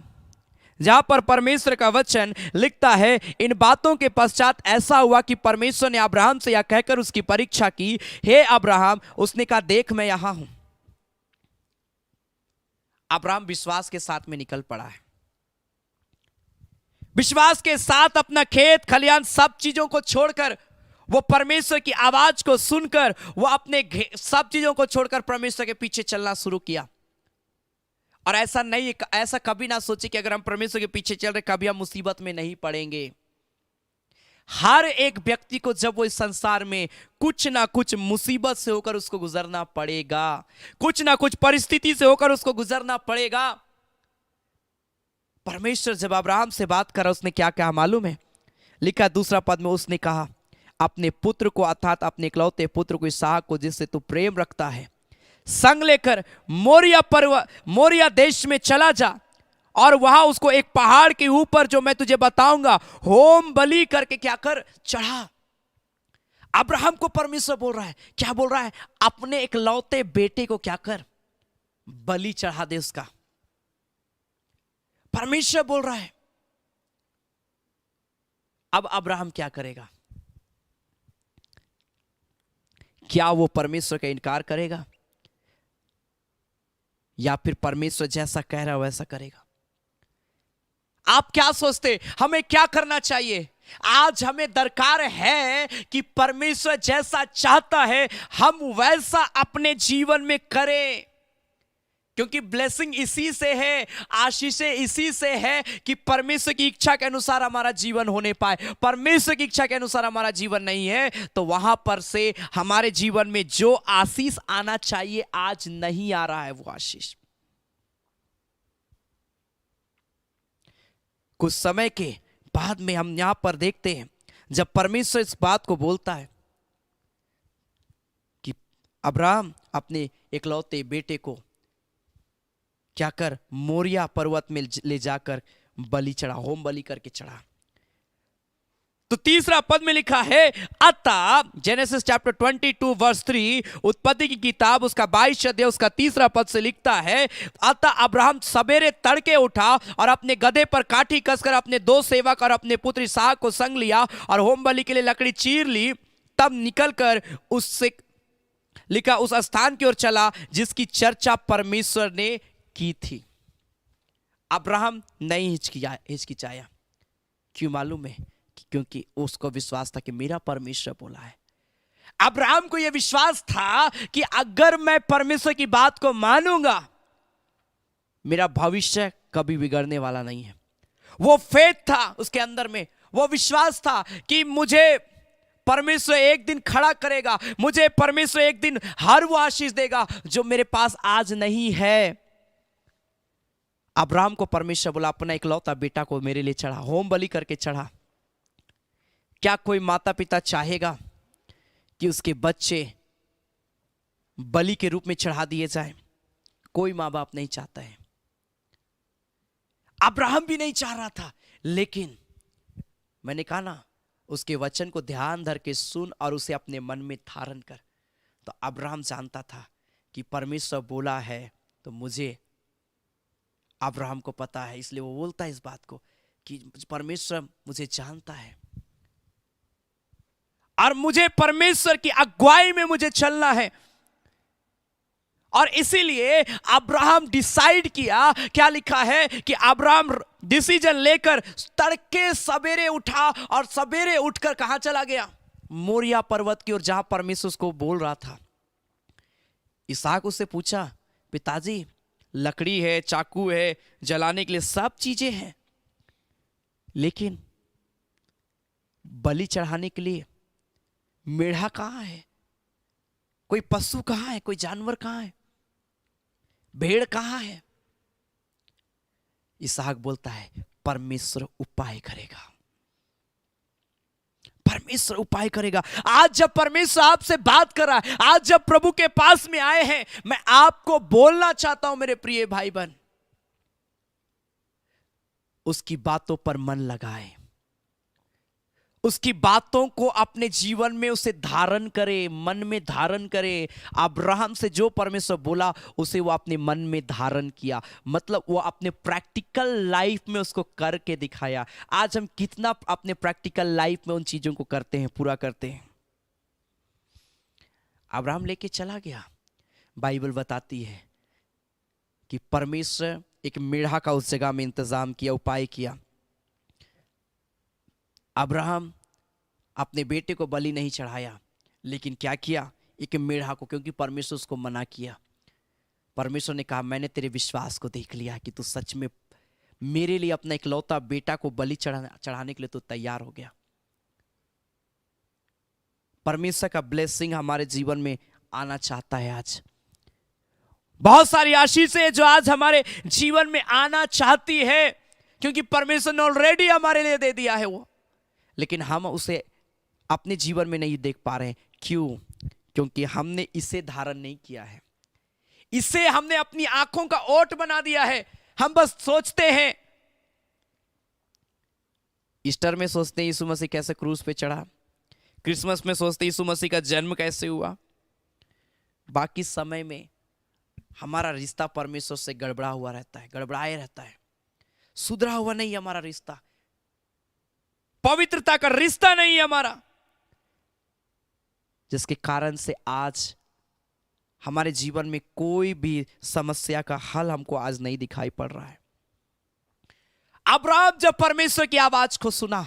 जहां पर परमेश्वर का वचन लिखता है, इन बातों के पश्चात ऐसा हुआ कि परमेश्वर ने अब्राहम से यह कहकर उसकी परीक्षा की, हे अब्राहम। उसने कहा, देख मैं यहां हूं। अब्राहम विश्वास के साथ में निकल पड़ा है, विश्वास के साथ अपना खेत खलियान सब चीजों को छोड़कर, वो परमेश्वर की आवाज को सुनकर, वो अपने सब चीजों को छोड़कर परमेश्वर के पीछे चलना शुरू किया। और ऐसा नहीं, ऐसा कभी ना सोचे कि अगर हम परमेश्वर के पीछे चल रहे कभी हम मुसीबत में नहीं पड़ेंगे। हर एक व्यक्ति को जब वो इस संसार में कुछ ना कुछ मुसीबत से होकर उसको गुजरना पड़ेगा, कुछ ना कुछ परिस्थिति से होकर उसको गुजरना पड़ेगा। परमेश्वर जब अब्राहम से बात करा, उसने क्या कहा मालूम है? लिखा दूसरा पद में, उसने कहा, अपने पुत्र को अर्थात अपने इकलौते पुत्र को इसहाक को जिससे तू प्रेम रखता है, संग लेकर मोरिया देश में चला जा और वहां उसको एक पहाड़ के ऊपर जो मैं तुझे बताऊंगा होम बलि करके क्या कर, चढ़ा। अब्राहम को परमेश्वर बोल रहा है, क्या बोल रहा है? अपने इकलौते बेटे को क्या कर, बलि चढ़ा दे उसका। परमेश्वर बोल रहा है। अब अब्राहम क्या करेगा? क्या वो परमेश्वर का इनकार करेगा या फिर परमेश्वर जैसा कह रहा है वैसा करेगा? आप क्या सोचते, हमें क्या करना चाहिए? आज हमें दरकार है कि परमेश्वर जैसा चाहता है हम वैसा अपने जीवन में करें, क्योंकि ब्लेसिंग इसी से है, आशीषें इसी से है कि परमेश्वर की इच्छा के अनुसार हमारा जीवन होने पाए। परमेश्वर की इच्छा के अनुसार हमारा जीवन नहीं है तो वहां पर से हमारे जीवन में जो आशीष आना चाहिए आज नहीं आ रहा है। वो आशीष कुछ समय के बाद में हम यहां पर देखते हैं जब परमेश्वर इस बात को बोलता है कि अब्राहम अपने इकलौते बेटे को क्या कर मोरिया पर्वत में ले जाकर बलि चढ़ा, होम बलि करके चढ़ा। तो तीसरा पद में लिखा है, अतः जेनेसिस चैप्टर 22 वर्स 3, उत्पत्ति की किताब उसका 22 अध्याय उसका तीसरा पद से लिखता है, अतः अब्राहम सवेरे तड़के उठा और अपने गधे पर काठी कसकर अपने 2 सेवक और अपने पुत्र इसहाक को संग लिया और होम बलि के लिए लकड़ी चीर ली। तब निकलकर उससे लिखा उस स्थान की ओर चला जिसकी चर्चा परमेश्वर ने की थी। अब्राहम नहीं हिचकिचाया। क्यों मालूम है? क्योंकि उसको विश्वास था कि मेरा परमेश्वर बोला है। अब्राहम को यह विश्वास था कि अगर मैं परमेश्वर की बात को मानूंगा मेरा भविष्य कभी बिगड़ने वाला नहीं है। वो फेथ था उसके अंदर में, वो विश्वास था कि मुझे परमेश्वर एक दिन खड़ा करेगा, मुझे परमेश्वर एक दिन हर वो आशीष देगा जो मेरे पास आज नहीं है। अब्राहम को परमेश्वर बोला अपना इकलौता बेटा को मेरे लिए चढ़ा, होम बलि करके चढ़ा। क्या कोई माता पिता चाहेगा कि उसके बच्चे बलि के रूप में चढ़ा दिए जाए? कोई माँ बाप नहीं चाहता है। अब्राहम भी नहीं चाह रहा था, लेकिन मैंने कहा ना, उसके वचन को ध्यान धर के सुन और उसे अपने मन में धारण कर। तो अब्राहम जानता था कि परमेश्वर बोला है तो मुझे, अब्राहम को पता है, इसलिए वो बोलता है इस बात को कि परमेश्वर मुझे जानता है और मुझे परमेश्वर की अगुवाई में मुझे चलना है। और इसीलिए अब्राहम डिसाइड किया, क्या लिखा है कि अब्राहम डिसीजन लेकर तड़के सवेरे उठा और सवेरे उठकर कहां चला गया? मोरिया पर्वत की ओर, जहां परमेश्वर उसको बोल रहा था। इसहाक उससे पूछा, पिताजी लकड़ी है, चाकू है, जलाने के लिए सब चीजें हैं, लेकिन बलि चढ़ाने के लिए मेढ़ा कहां है? कोई पशु कहां है? कोई जानवर कहां है? भेड़ कहां है? इसहाक बोलता है परमेश्वर उपाय करेगा, परमेश्वर उपाय करेगा। आज जब परमेश्वर आपसे बात कर रहा है, आज जब प्रभु के पास में आए हैं, मैं आपको बोलना चाहता हूं मेरे प्रिय भाई बहन, उसकी बातों पर मन लगाए, उसकी बातों को अपने जीवन में उसे धारण करे, मन में धारण करे। अब्राहम से जो परमेश्वर बोला उसे वो अपने मन में धारण किया, मतलब वो अपने प्रैक्टिकल लाइफ में उसको करके दिखाया। आज हम कितना अपने प्रैक्टिकल लाइफ में उन चीजों को करते हैं, पूरा करते हैं? अब्राहम लेके चला गया। बाइबल बताती है कि परमेश्वर एक मेढ़ा का उस जगह में इंतजाम किया, उपाय किया। अब्राहम अपने बेटे को बलि नहीं चढ़ाया, लेकिन क्या किया? एक मेढ़ा को, क्योंकि परमेश्वर उसको मना किया। परमेश्वर ने कहा मैंने तेरे विश्वास को देख लिया कि तू सच में मेरे लिए अपना इकलौता बेटा को बलि चढ़ाने के लिए तो तैयार हो गया। परमेश्वर का ब्लेसिंग हमारे जीवन में आना चाहता है। आज बहुत सारी आशीषें जो आज हमारे जीवन में आना चाहती है, क्योंकि परमेश्वर ने ऑलरेडी हमारे लिए दे दिया है वो, लेकिन हम उसे अपने जीवन में नहीं देख पा रहे हैं। क्यों? क्योंकि हमने इसे धारण नहीं किया है, इसे हमने अपनी आंखों का ओट बना दिया है। हम बस सोचते हैं, ईस्टर में सोचते हैं यीशु मसीह कैसे क्रूस पे चढ़ा, क्रिसमस में सोचते हैं यीशु मसीह का जन्म कैसे हुआ। बाकी समय में हमारा रिश्ता परमेश्वर से गड़बड़ा हुआ रहता है, गड़बड़ाए रहता है, सुधरा हुआ नहीं हमारा रिश्ता, पवित्रता का रिश्ता नहीं है हमारा, जिसके कारण से आज हमारे जीवन में कोई भी समस्या का हल हमको आज नहीं दिखाई पड़ रहा है। अब्राहम जब परमेश्वर की आवाज को सुना,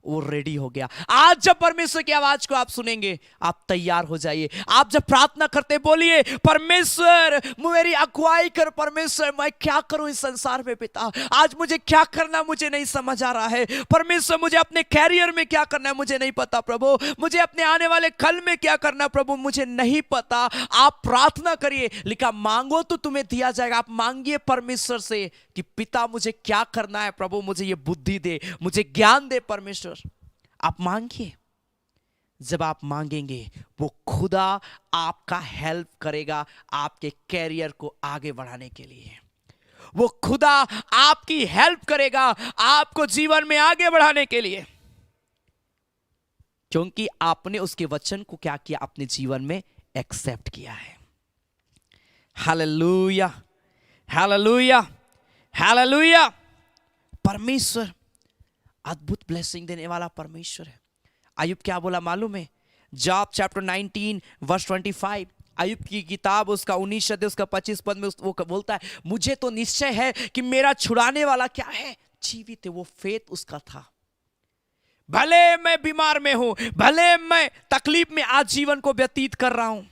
वो रेडी हो गया। आज जब परमेश्वर की आवाज को आप सुनेंगे, आप तैयार हो जाइए। आप जब प्रार्थना करते बोलिए, परमेश्वर मेरी अगुवाई कर, परमेश्वर मैं क्या करूं इस संसार में पिता, आज मुझे क्या करना मुझे नहीं समझ आ रहा है, परमेश्वर मुझे अपने कैरियर में क्या करना है मुझे नहीं पता प्रभु, मुझे अपने आने वाले कल में क्या करना है प्रभु मुझे नहीं पता। आप प्रार्थना करिए, लिखा मांगो तो तुम्हें दिया जाएगा। आप मांगिए परमेश्वर से कि पिता मुझे क्या करना है प्रभु, मुझे ये बुद्धि दे, मुझे ज्ञान दे परमेश्वर। आप मांगिए। जब आप मांगेंगे वो खुदा आपका हेल्प करेगा आपके कैरियर को आगे बढ़ाने के लिए। वो खुदा आपकी हेल्प करेगा आपको जीवन में आगे बढ़ाने के लिए, क्योंकि आपने उसके वचन को क्या किया, अपने जीवन में एक्सेप्ट किया है। Hallelujah, hallelujah, hallelujah. परमेश्वर अद्भुत ब्लेसिंग देने वाला परमेश्वर है। अय्यूब क्या बोला मालूम है? जॉब चैप्टर 19 वर्स 25, अय्यूब की किताब उसका 19 अध्याय उसका 25 पद में वो बोलता है, मुझे तो निश्चय है कि मेरा छुड़ाने वाला क्या है, जीवित है। वो फेथ उसका था। भले मैं बीमार में हूं, भले मैं तकलीफ में आज जीवन को व्यतीत कर रहा हूं,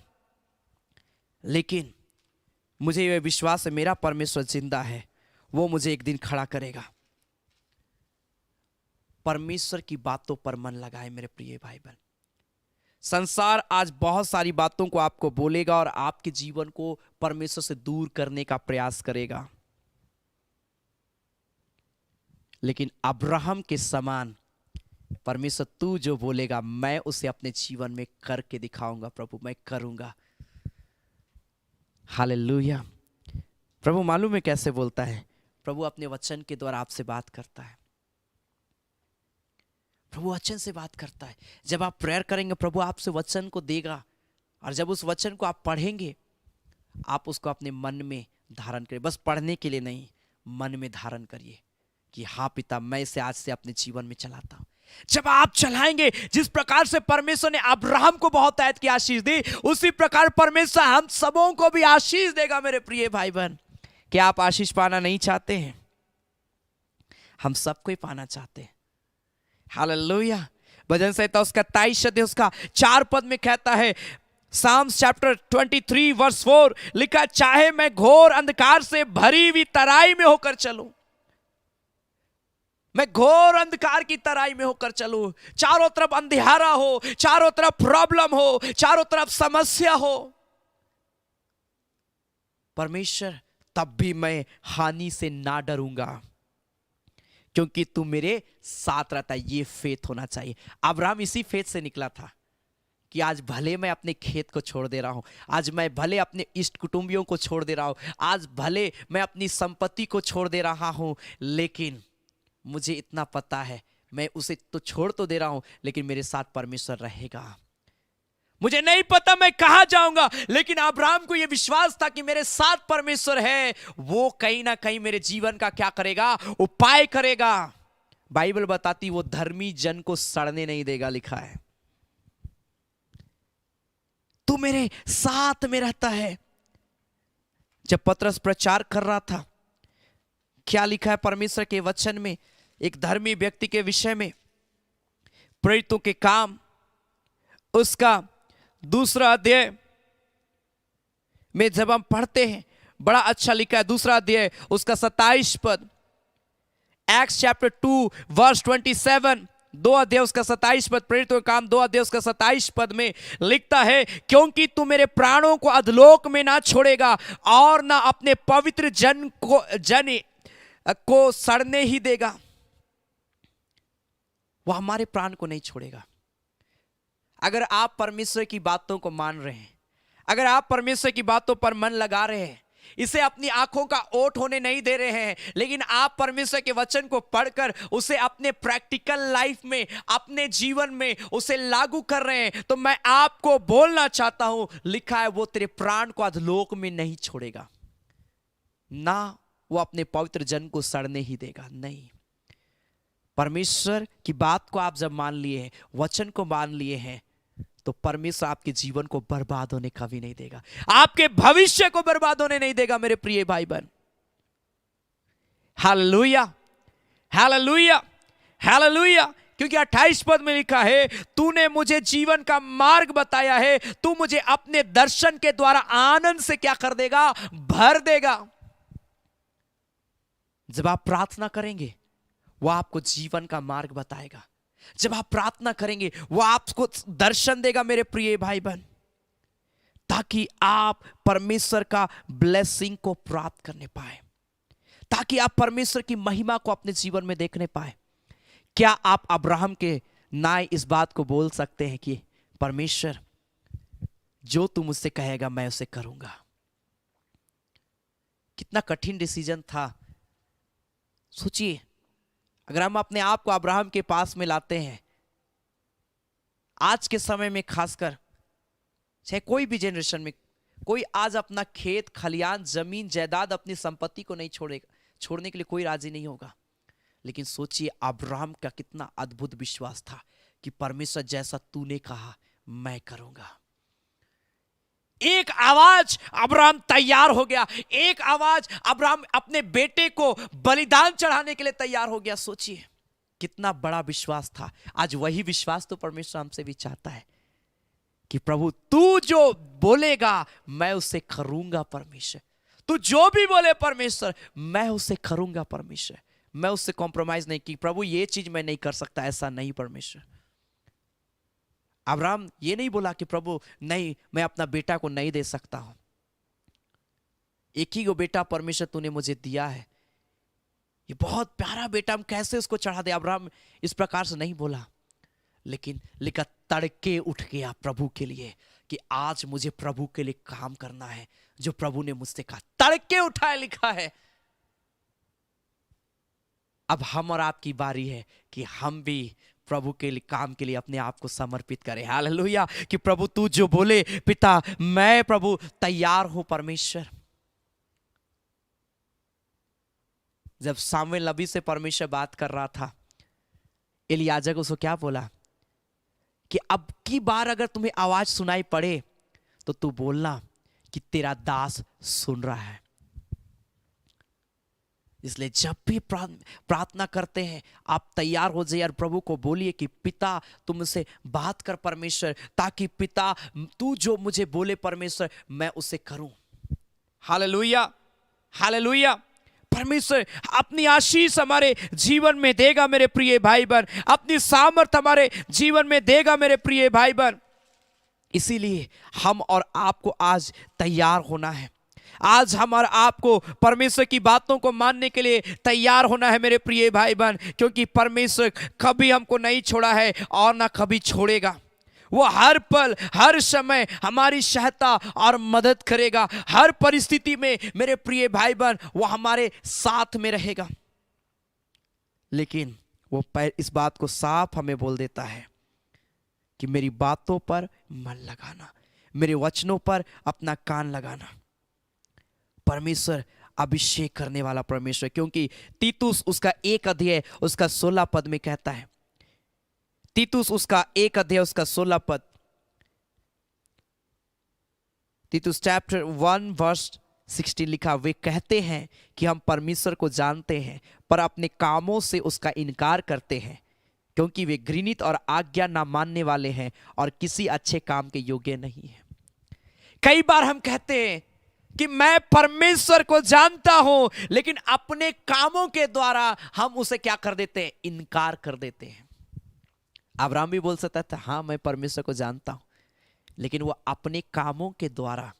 लेकिन मुझे यह विश्वास है मेरा परमेश्वर जिंदा है, वो मुझे एक दिन खड़ा करेगा। परमेश्वर की बातों पर मन लगाए मेरे प्रिय भाई बहन। संसार आज बहुत सारी बातों को आपको बोलेगा और आपके जीवन को परमेश्वर से दूर करने का प्रयास करेगा, लेकिन अब्राहम के समान परमेश्वर तू जो बोलेगा मैं उसे अपने जीवन में करके दिखाऊंगा प्रभु, मैं करूंगा। हालेलुया। प्रभु मालूम है कैसे बोलता है? प्रभु अपने वचन के द्वारा आपसे बात करता है। प्रभु वचन से बात करता है। जब आप प्रेयर करेंगे प्रभु आपसे वचन को देगा, और जब उस वचन को आप पढ़ेंगे आप उसको अपने मन में धारण करिए। बस पढ़ने के लिए नहीं, मन में धारण करिए कि हाँ पिता मैं इसे आज से अपने जीवन में चलाता हूं। जब आप चलाएंगे, जिस प्रकार से परमेश्वर ने अब्राहम को बहुत ऐत की आशीष दी, उसी प्रकार परमेश्वर हम सबों को भी आशीष देगा मेरे प्रिय भाई बहन। क्या आप आशीष पाना नहीं चाहते हैं? हम सबको ही पाना चाहते हैं। हालेलुया। भजन संहिता उसका 23 अध्याय उसका 4 पद में कहता है, साम्स चैप्टर 23 वर्स 4 लिखा, चाहे मैं घोर अंधकार से भरी हुई तराई में होकर चलूं, मैं घोर अंधकार की तराई में होकर चलूं, चारों तरफ अंधियारा हो, चारों तरफ प्रॉब्लम हो, चारों तरफ समस्या हो, परमेश्वर तब भी मैं हानि से ना डरूंगा क्योंकि तू मेरे साथ रहता है। ये फेथ होना चाहिए। अब्राहम इसी फेथ से निकला था कि आज भले मैं अपने खेत को छोड़ दे रहा हूं, आज मैं भले अपने इष्ट कुटुंबियों को छोड़ दे रहा हूं, आज भले मैं अपनी संपत्ति को छोड़ दे रहा हूं, लेकिन मुझे इतना पता है मैं उसे तो छोड़ तो दे रहा हूं, लेकिन मेरे साथ परमेश्वर रहेगा। मुझे नहीं पता मैं कहां जाऊंगा, लेकिन अब्राहम को यह विश्वास था कि मेरे साथ परमेश्वर है, वो कहीं ना कहीं मेरे जीवन का क्या करेगा, उपाय करेगा। बाइबल बताती वो धर्मी जन को सड़ने नहीं देगा, लिखा है तू मेरे साथ में रहता है। जब पतरस प्रचार कर रहा था, क्या लिखा है परमेश्वर के वचन में एक धर्मी व्यक्ति के विषय में? प्रेरितों के काम उसका 2 अध्याय में जब हम पढ़ते हैं, बड़ा अच्छा लिखा है। 2 अध्याय उसका 27 पद, एक्ट्स चैप्टर 2 वर्स 27, 2 अध्याय उसका 27 पद, प्रेरितों के काम 2 अध्याय उसका 27 पद में लिखता है, क्योंकि तू मेरे प्राणों को अधलोक में ना छोड़ेगा और ना अपने पवित्र जन को सड़ने ही देगा। वो हमारे प्राण को नहीं छोड़ेगा। अगर आप परमेश्वर की बातों को मान रहे हैं, अगर आप परमेश्वर की बातों पर मन लगा रहे हैं, इसे अपनी आंखों का ओट होने नहीं दे रहे हैं, लेकिन आप परमेश्वर के वचन को पढ़कर उसे अपने प्रैक्टिकल लाइफ में, अपने जीवन में उसे लागू कर रहे हैं, तो मैं आपको बोलना चाहता हूं, लिखा है वो तेरे प्राण को अधलोक में नहीं छोड़ेगा, ना वो अपने पवित्र जन को सड़ने ही देगा। नहीं, परमेश्वर की बात को आप जब मान लिए हैं, वचन को मान लिए हैं, तो परमेश्वर आपके जीवन को बर्बाद होने कभी नहीं देगा, आपके भविष्य को बर्बाद होने नहीं देगा मेरे प्रिय भाई बहन। Hallelujah, hallelujah, hallelujah. क्योंकि 28 पद में लिखा है, तूने मुझे जीवन का मार्ग बताया है, तू मुझे अपने दर्शन के द्वारा आनंद से क्या कर देगा, भर देगा। जब आप प्रार्थना करेंगे वो आपको जीवन का मार्ग बताएगा। जब आप प्रार्थना करेंगे वो आपको दर्शन देगा मेरे प्रिय भाई बहन, ताकि आप परमेश्वर का ब्लेसिंग को प्राप्त करने पाए, ताकि आप परमेश्वर की महिमा को अपने जीवन में देखने पाए। क्या आप अब्राहम के नाय इस बात को बोल सकते हैं कि परमेश्वर जो तू मुझसे कहेगा मैं उसे करूंगा? कितना कठिन डिसीजन था। सोचिए, अगर हम अपने आप को अब्राहम के पास में लाते हैं, आज के समय में खासकर, चाहे कोई भी जनरेशन में, कोई आज अपना खेत खलियान जमीन जायदाद अपनी संपत्ति को नहीं छोड़ेगा, छोड़ने के लिए कोई राजी नहीं होगा। लेकिन सोचिए अब्राहम का कितना अद्भुत विश्वास था कि परमेश्वर जैसा तूने कहा मैं करूंगा। एक आवाज अब्राहम तैयार हो गया, एक आवाज अब्राहम अपने बेटे को बलिदान चढ़ाने के लिए तैयार हो गया। सोचिए कितना बड़ा विश्वास था। आज वही विश्वास तो परमेश्वर हमसे भी चाहता है कि प्रभु तू जो बोलेगा मैं उसे करूंगा। परमेश्वर तू जो भी बोले परमेश्वर मैं उसे करूंगा। परमेश्वर मैं उससे कॉम्प्रोमाइज नहीं की, प्रभु ये चीज मैं नहीं कर सकता, ऐसा नहीं। परमेश्वर अब्राहम ये नहीं बोला कि प्रभु नहीं मैं अपना बेटा को नहीं दे सकता हूं, एक ही को बेटा परमेश्वर तूने मुझे दिया है, ये बहुत प्यारा बेटा, हम कैसे उसको चढ़ा दे। अब्राहम इस प्रकार से नहीं बोला, लेकिन लिखा तड़के उठ गया प्रभु के लिए कि आज मुझे प्रभु के लिए काम करना है, जो प्रभु ने मुझसे कहा। तड़के उठाए लिखा है। अब हम और आपकी बारी है कि हम भी प्रभु के लिए काम के लिए अपने आप को समर्पित करें। हालेलुया। कि प्रभु तू जो बोले पिता मैं प्रभु तैयार हूं। परमेश्वर जब सामुएल नबी से परमेश्वर बात कर रहा था, एलियाजर उसको क्या बोला कि अब की बार अगर तुम्हें आवाज सुनाई पड़े तो तू बोलना कि तेरा दास सुन रहा है। इसलिए जब भी प्रार्थना करते हैं आप तैयार हो जाइए और प्रभु को बोलिए कि पिता तुमसे बात कर परमेश्वर, ताकि पिता तू जो मुझे बोले परमेश्वर मैं उसे करूं। Hallelujah hallelujah. परमेश्वर अपनी आशीष हमारे जीवन में देगा मेरे प्रिय भाई बहन, अपनी सामर्थ हमारे जीवन में देगा मेरे प्रिय भाई बहन। इसीलिए हम और आपको आज तैयार होना है। आज हम और आपको परमेश्वर की बातों को मानने के लिए तैयार होना है मेरे प्रिय भाई बहन, क्योंकि परमेश्वर कभी हमको नहीं छोड़ा है और ना कभी छोड़ेगा। वो हर पल हर समय हमारी सहायता और मदद करेगा। हर परिस्थिति में मेरे प्रिय भाई बहन वो हमारे साथ में रहेगा। लेकिन वो इस बात को साफ हमें बोल देता है कि मेरी बातों पर मन लगाना, मेरे वचनों पर अपना कान लगाना। परमेश्वर अभिषेक करने वाला परमेश्वर, क्योंकि तीतुस उसका 1 अध्याय उसका 16 पद में कहता है, तीतुस उसका 1 अध्याय उसका 16 पद, तीतुस चैप्टर 1 वर्स 16 लिखा, वे कहते हैं कि हम परमेश्वर को जानते हैं पर अपने कामों से उसका इनकार करते हैं, क्योंकि वे घृणित और आज्ञा ना मानने वाले हैं और किसी अच्छे काम के योग्य नहीं है। कई बार हम कहते हैं कि मैं परमेश्वर को जानता हूं, लेकिन अपने कामों के द्वारा हम उसे क्या कर देते हैं, इनकार कर देते हैं। अब्राहम भी बोल सकता था हाँ मैं परमेश्वर को जानता हूं, लेकिन वो अपने कामों के द्वारा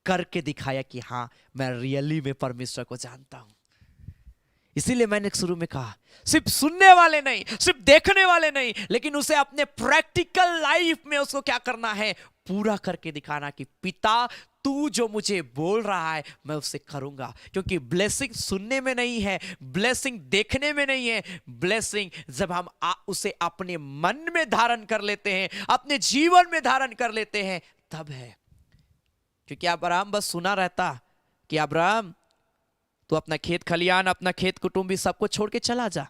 करके दिखाया कि हाँ मैं रियली में परमेश्वर को जानता हूं। इसीलिए मैंने शुरू में कहा सिर्फ सुनने वाले नहीं, सिर्फ देखने वाले नहीं, लेकिन उसे अपने प्रैक्टिकल लाइफ में उसको क्या करना है, पूरा करके दिखाना कि पिता तू जो मुझे बोल रहा है मैं उसे करूंगा। क्योंकि ब्लेसिंग सुनने में नहीं है, ब्लेसिंग देखने में नहीं है, ब्लेसिंग जब हम उसे अपने मन में धारण कर लेते हैं, अपने जीवन में धारण कर लेते हैं, तब है। क्योंकि अब्राहम बस सुना रहता कि अब्राहम तू अपना खेत खलियान, अपना खेत कुटुंबी सबको छोड़ के चला जा।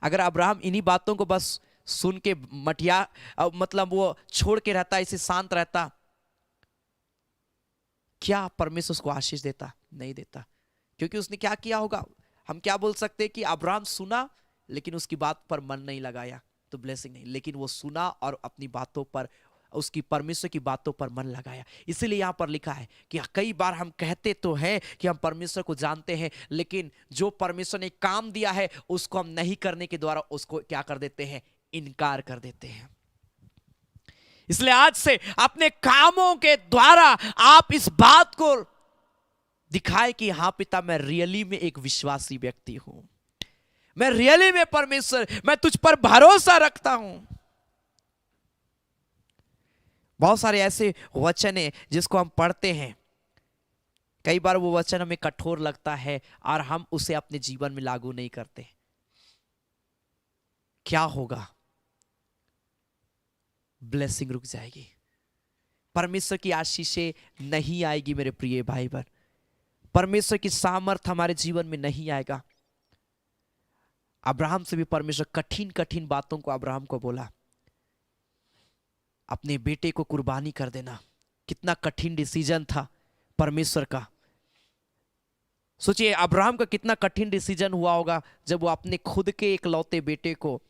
अगर अब्राहम इन्हीं बातों को बस सुन के मटिया मतलब वो छोड़ के रहता, इसे शांत रहता, क्या परमेश्वर उसको आशीष देता? नहीं देता। क्योंकि उसने क्या किया होगा, हम क्या बोल सकते हैं कि अब्राहम सुना लेकिन उसकी बात पर मन नहीं लगाया तो ब्लेसिंग नहीं, लेकिन वो सुना और अपनी बातों पर, उसकी परमेश्वर की बातों पर मन लगाया। इसीलिए यहाँ पर लिखा है कि कई बार हम कहते तो हैं कि हम परमेश्वर को जानते हैं, लेकिन जो परमेश्वर ने काम दिया है उसको हम नहीं करने के द्वारा उसको क्या कर देते हैं, इनकार कर देते हैं। इसलिए आज से अपने कामों के द्वारा आप इस बात को दिखाए कि हाँ पिता, मैं रियली में एक विश्वासी व्यक्ति हूं, मैं रियली में परमेश्वर, मैं तुझ पर भरोसा रखता हूं। बहुत सारे ऐसे वचन हैं जिसको हम पढ़ते हैं, कई बार वो वचन हमें कठोर लगता है और हम उसे अपने जीवन में लागू नहीं करते। क्या होगा? ब्लेसिंग रुक जाएगी, परमेश्वर की आशीषें नहीं आएगी मेरे प्रिय भाई बहन, परमेश्वर की सामर्थ हमारे जीवन में नहीं आएगा। अब्राहम से भी परमेश्वर कठिन कठिन बातों को अब्राहम को बोला, अपने बेटे को कुर्बानी कर देना। कितना कठिन डिसीजन था परमेश्वर का। सोचिए अब्राहम का कितना कठिन डिसीजन हुआ होगा जब वो अपने खुद के इकलौते बेटे को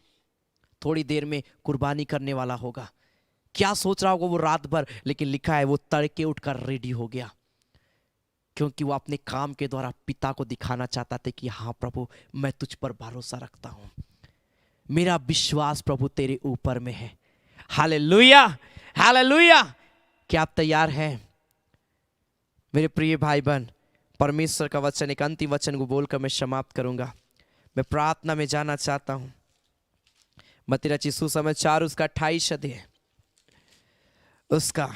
थोड़ी देर में कुर्बानी करने वाला होगा। क्या सोच रहा होगा वो रात भर, लेकिन लिखा है वो तड़के उठकर रेडी हो गया, क्योंकि वो अपने काम के द्वारा पिता को दिखाना चाहता था कि हाँ प्रभु, मैं तुझ पर भरोसा रखता हूं, मेरा विश्वास प्रभु तेरे ऊपर में है। Hallelujah, hallelujah. क्या आप तैयार हैं मेरे प्रिय भाई बहन? परमेश्वर का वचन, एक अंतिम वचन को बोलकर मैं समाप्त करूंगा। मैं प्रार्थना में जाना चाहता हूं। मत्ती रचित सुसमाचार उसका 28 अध्याय उसका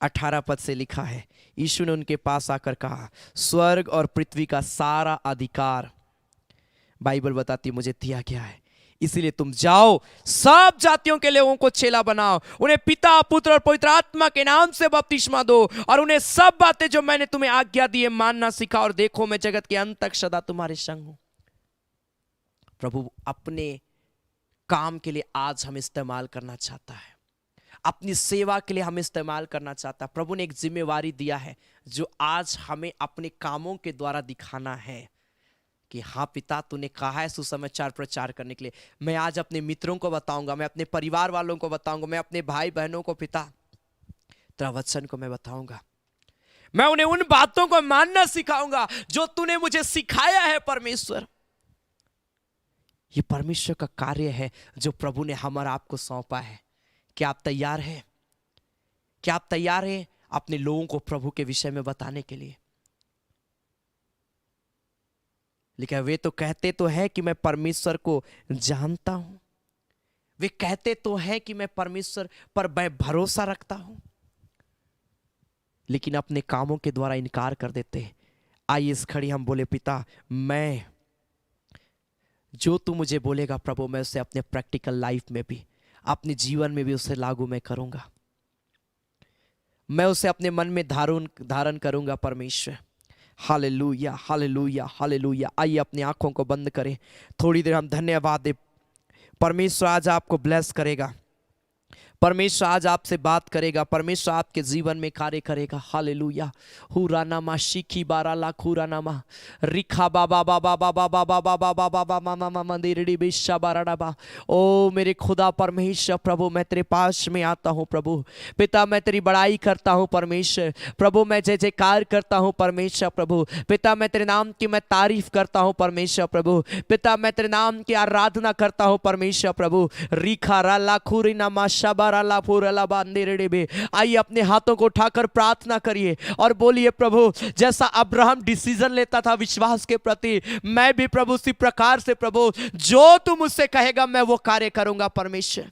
18 पद से लिखा है, यीशु ने उनके पास आकर कहा, स्वर्ग और पृथ्वी का सारा अधिकार बाइबल बताती है मुझे दिया गया है, इसीलिए तुम जाओ, सब जातियों के लोगों को चेला बनाओ, उन्हें पिता पुत्र और पवित्र आत्मा के नाम से बपतिस्मा दो और उन्हें सब बातें जो मैंने तुम्हें आज्ञा दी है मानना सिखाओ, और देखो मैं जगत के अंत तक सदा तुम्हारे संग हूं। प्रभु अपने काम के लिए आज हम इस्तेमाल करना चाहता है, अपनी सेवा के लिए हम इस्तेमाल करना चाहता है। प्रभु ने एक जिम्मेवारी दिया है जो आज हमें अपने कामों के द्वारा दिखाना है कि हाँ पिता, तूने कहा है सुसमाचार प्रचार करने के लिए। मैं आज अपने मित्रों को बताऊंगा, मैं अपने परिवार वालों को बताऊंगा, मैं अपने भाई बहनों को पिता तेरा वचन को मैं बताऊंगा, मैं उन्हें उन बातों को मानना सिखाऊंगा जो तूने मुझे सिखाया है। परमेश्वर, ये परमेश्वर का कार्य है जो प्रभु ने हम और आपको सौंपा है। क्या आप तैयार हैं? क्या आप तैयार हैं अपने लोगों को प्रभु के विषय में बताने के लिए? लेकिन वे तो कहते तो हैं कि मैं परमेश्वर को जानता हूं, वे कहते तो हैं कि मैं परमेश्वर पर मैं भरोसा रखता हूं, लेकिन अपने कामों के द्वारा इनकार कर देते हैं। आइए इस घड़ी हम बोले, पिता, मैं जो तू मुझे बोलेगा प्रभु, मैं उसे अपने प्रैक्टिकल लाइफ में भी, अपने जीवन में भी उसे लागू मैं करूंगा, मैं उसे अपने मन में धारण करूंगा। परमेश्वर, हालेलुया, हालेलुया, हालेलुया। आइए अपनी आंखों को बंद करें, थोड़ी देर हम धन्यवाद दे। परमेश्वर आज आपको ब्लेस करेगा, परमेश्वर आज आपसे बात करेगा, परमेश्वर आपके जीवन में कार्य करेगा। हालेलुया। हुरानामा शिखी बारा लाख हुरानामा रिखा बाबा बाबा बाबा बाबा बाबा बाबा बाबा मंदिरडी बिशा बाराडा। ओ मेरे खुदा परमेश्वर, प्रभु मैं तेरे पास में आता हूँ। प्रभु पिता, मैं तेरी बड़ाई करता हूँ। परमेश्वर प्रभु, मैं जय जयकार करता हूँ। परमेश्वर प्रभु पिता, मैं तेरे नाम की मैं तारीफ करता हूँ। परमेश्वर प्रभु पिता, मैं तेरे नाम की आराधना करता हूँ। परमेश्वर प्रभु रिखा राला खुरी नामा शबा। आइए अपने हाथों को उठाकर प्रार्थना करिए और बोलिए, प्रभु जैसा अब्राहम डिसीजन लेता था विश्वास के प्रति, मैं भी प्रभु उसी प्रकार से प्रभु जो तू मुझसे कहेगा मैं वो कार्य करूंगा। परमेश्वर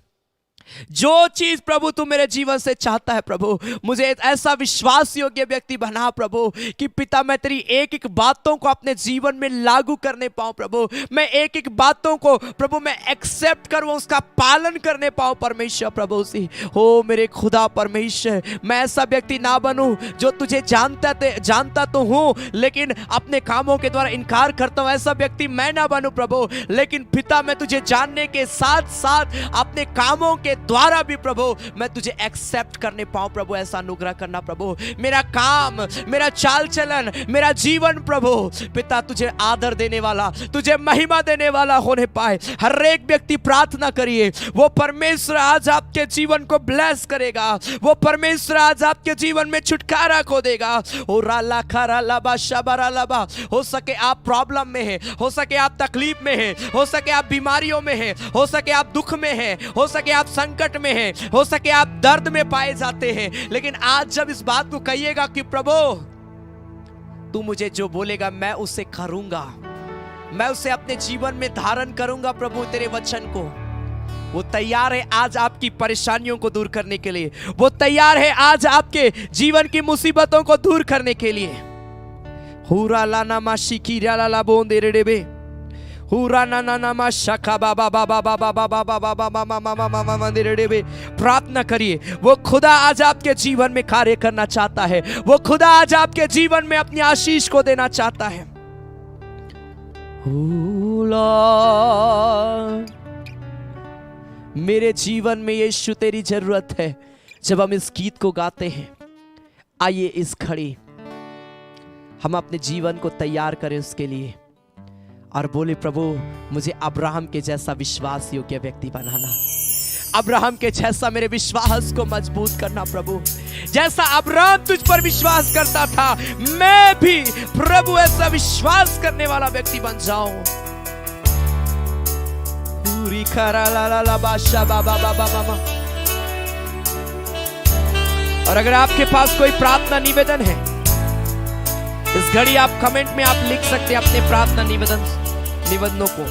जो चीज प्रभु तू मेरे जीवन से चाहता है प्रभु, मुझे ऐसा विश्वास योग्य व्यक्ति बना प्रभु कि पिता मैं तेरी एक एक बातों को अपने जीवन में लागू करने पाऊं। प्रभु मैं एक एक बातों को प्रभु मैं एक्सेप्ट करूं, उसका पालन करने पाऊं। परमेश्वर प्रभु सी हो मेरे खुदा परमेश्वर, मैं ऐसा व्यक्ति ना बनूं जो तुझे जानता तो हूं लेकिन अपने कामों के द्वारा इनकार करता हूं। ऐसा व्यक्ति मैं ना बनूं प्रभु, लेकिन पिता मैं तुझे जानने के साथ साथ अपने कामों के उसके द्वारा भी प्रभु मैं तुझे एक्सेप्ट करने पाऊं प्रभु, ऐसा अनुग्रह करना प्रभु। मेरा काम, मेरा चाल चलन, मेरा जीवन प्रभु पिता तुझे आदर देने वाला, तुझे महिमा देने वाला होने पाए। हर एक व्यक्ति प्रार्थना करिए, वो परमेश्वर आज आपके जीवन को ब्लेस करेगा, वो परमेश्वर आज आपके जीवन में छुटकारा खो देगा। ओ राला खरा लबा शबरा लबा, हो सके आप प्रॉब्लम में हैं, हो सके आप तकलीफ में हैं, हो सके आप बीमारियों में हैं, हो सके आप दुख में हैं, हो सके आप संकट में हैं, हो सके आप दर्द में पाए जाते हैं, लेकिन आज जब इस बात को कहिएगा कि प्रभु तू मुझे जो बोलेगा मैं उसे करूंगा, मैं उसे अपने जीवन में धारण करूंगा प्रभु तेरे वचन को। वो तैयार है आज आपकी परेशानियों को दूर करने के लिए, वो तैयार है आज आपके जीवन की मुसीबतों को दूर करने के लिए। हुरा लाना मा शिकिरा ला बोंदे रेडे, हुरा ना ना ना मा शका बाबा बाबा बाबा बाबा बाबा बाबा मामा मामा मामा रेडे। प्रार्थना करिए, वो खुदा आज आपके जीवन में कार्य करना चाहता है, वो खुदा आज आपके जीवन में अपनी आशीष को देना चाहता है। मेरे जीवन में यीशु तेरी जरूरत है। जब हम इस गीत को गाते हैं, आइए इस घड़ी हम अपने जीवन को तैयार करें उसके लिए और बोले प्रभु मुझे अब्राहम के जैसा विश्वास योग्य व्यक्ति बनाना, अब्राहम के जैसा मेरे विश्वास को मजबूत करना प्रभु। जैसा अब्राहम तुझ पर विश्वास करता था, मैं भी प्रभु ऐसा विश्वास करने वाला व्यक्ति बन जाऊं। पूरी खरा ला ला ला बादशाह बाबा बाबा मामा। और अगर आपके पास कोई प्रार्थना निवेदन है, इस घड़ी आप कमेंट में आप लिख सकते हैं अपने प्रार्थना निवेदनों को।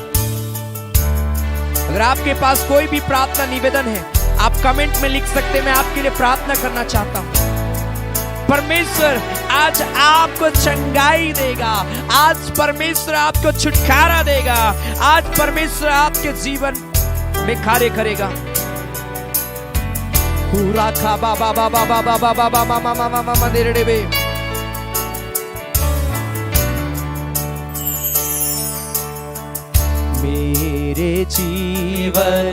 अगर आपके पास कोई भी प्रार्थना निवेदन है, आप कमेंट में लिख सकते हैं, मैं आपके लिए प्रार्थना करना चाहता हूं। परमेश्वर आज आपको चंगाई देगा, आज परमेश्वर आपको छुटकारा देगा, आज परमेश्वर आपके जीवन में कार्य करेगा। पूरा खा बाबा बाबा बाबा बाबा बाबा मामा मामा देरे बे। मेरे जीवन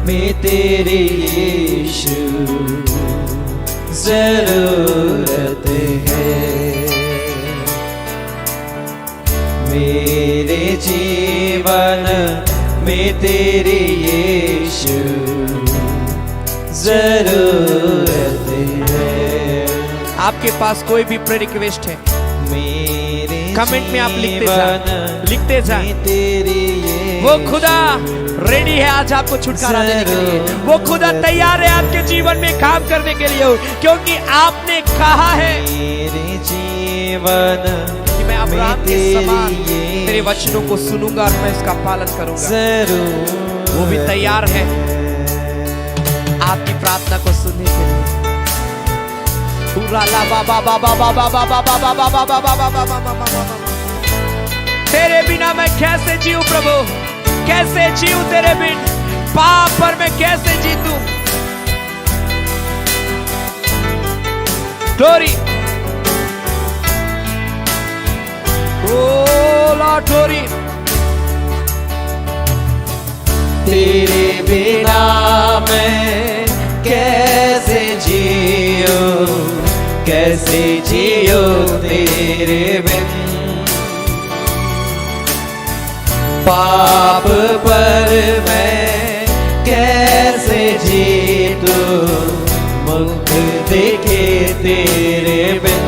में तेरे यीशु जरूरत है, मेरे जीवन में तेरे यीशु जरूरत है। आपके पास कोई भी प्रेयर रिक्वेस्ट है, मेरे कमेंट में आप लिखते जाएं। तेरी वो खुदा रेडी है आज आपको छुटकारा देने के लिए, वो खुदा तैयार है आपके जीवन में काम करने के लिए, क्योंकि आपने कहा है मेरे जीवन कि मैं अब्राहम के समान तेरे वचनों को सुनूंगा और मैं इसका पालन करूंगा। जरूर वो भी तैयार है आपकी प्रार्थना को सुनने के लिए। तेरे बिना मैं कैसे जीऊं प्रभु, कैसे जीऊं तेरे बिन, पाप पर मैं कैसे जीतूं। ग्लोरी ओ लॉर्ड ग्लोरी। तेरे बिना मैं कैसे जियो, कैसे जियो तेरे बिन। पाप पर मैं कैसे जीतूं, मुख देखे तेरे बिन।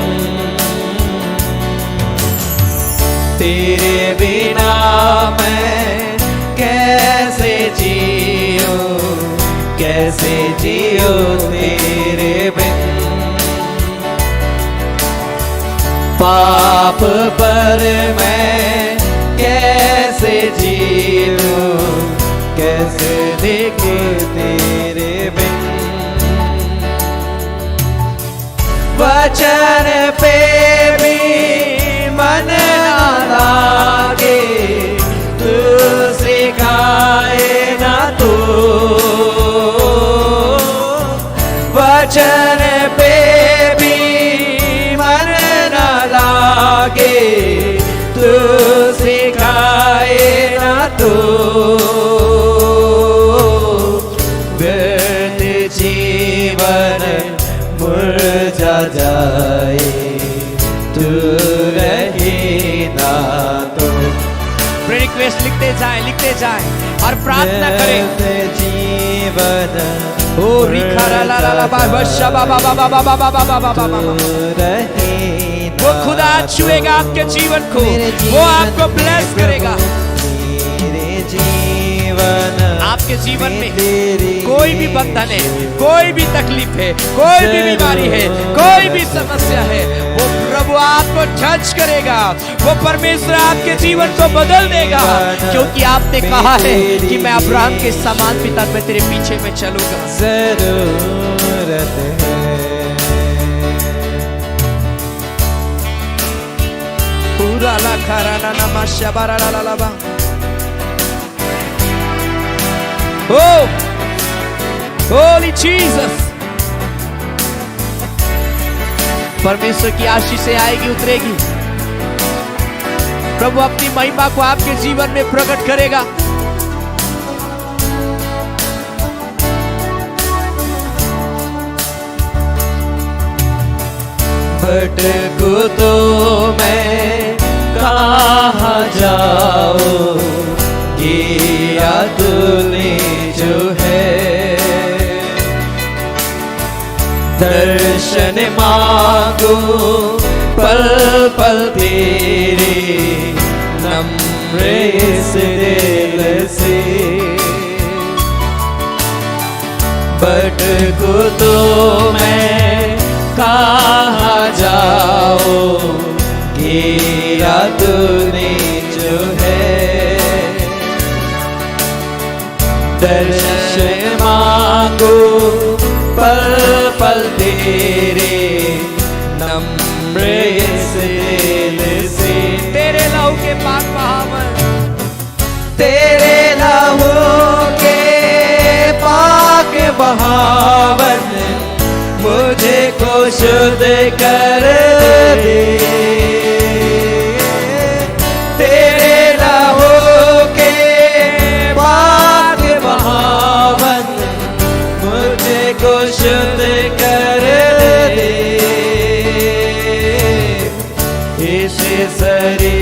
तेरे बिना मैं कैसे जियो, कैसे जियो तेरे बिन। पाप पर मैं कैसे जीऊं, कैसे देखे तेरे बिन। वचन पे भी मन ना लागे, तू सिखाए ना तू। वचन पे भी मन ना लागे, तू सिखाए ना तू। मुरझा जाए, तू रहे ना तो। रिक्वेस्ट लिखते जाएं और प्रार्थना करें। जीवन ओ रिखा ला ला ला बा शबा बा बा बा बा बा बा बा बा बा। वो खुदा छुएगा आपके जीवन को, वो आपको ब्लेस करेगा। आपके जीवन में कोई भी बंधन है, कोई भी तकलीफ है, कोई भी बीमारी है, कोई भी समस्या है, वो प्रभु आपको टच करेगा। वो परमेश्वर आपके जीवन को बदल देगा, क्योंकि आपने कहा है कि मैं अब्राहम के समान पिता में तेरे पीछे में चलूंगा। जरूरत है पूरा ला खरा ना ना माशाबारा ला ला ला बा। Oh, Holy Jesus, परमेश्वर की आशीष से आएगी, उतरेगी। प्रभु अपनी महिमा को आपके जीवन में प्रकट करेगा। भटकूं तो मैं कहाँ जाऊं, किया तूने जो है। दर्शन मांगो पल पल तेरे, नम्र इस दिल से। भटकूं तो मैं कहाँ जाऊं, किया तूने जो है। दर्शन मांगो पल पल तेरे, नम्र इस दिल से। तेरे लहू के पाक बहावन, तेरे लहू के पाक बहावन, मुझे को शुद्ध कर दे। तेरे लहू के पाक बहावन, मुझे को शुद्ध कर दे। इस सरे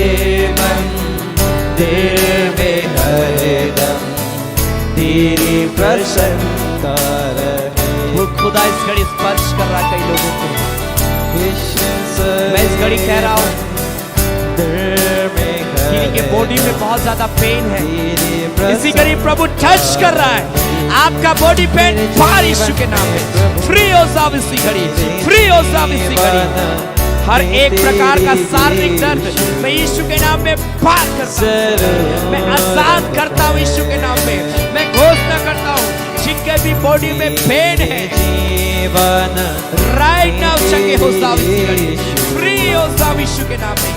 मंदिर में हरदम तेरी प्रसन्नता रहे। वो खुदा इस घड़ी स्पर्श कर रहा है कई लोगों को। मैं इस घड़ी कह रहा हूँ जिनके बॉडी में बहुत ज्यादा पेन है, इसी घड़ी प्रभु टच कर रहा है आपका बॉडी पेन। बाहर यीशु के नाम में फ्री हो जाओ इसी घड़ी, फ्री हो जाओ इसी घड़ी। हर एक प्रकार का शारीरिक दर्द मैं यीशु के नाम में बाहर करता हूँ, मैं आजाद करता हूँ यीशु के नाम में। मैं घोषणा करता हूँ जिनके भी बॉडी में पेन है, राइट नाउ चंगे हो जाओ इसी घड़ी, फ्री हो जाओ यीशु के नाम में।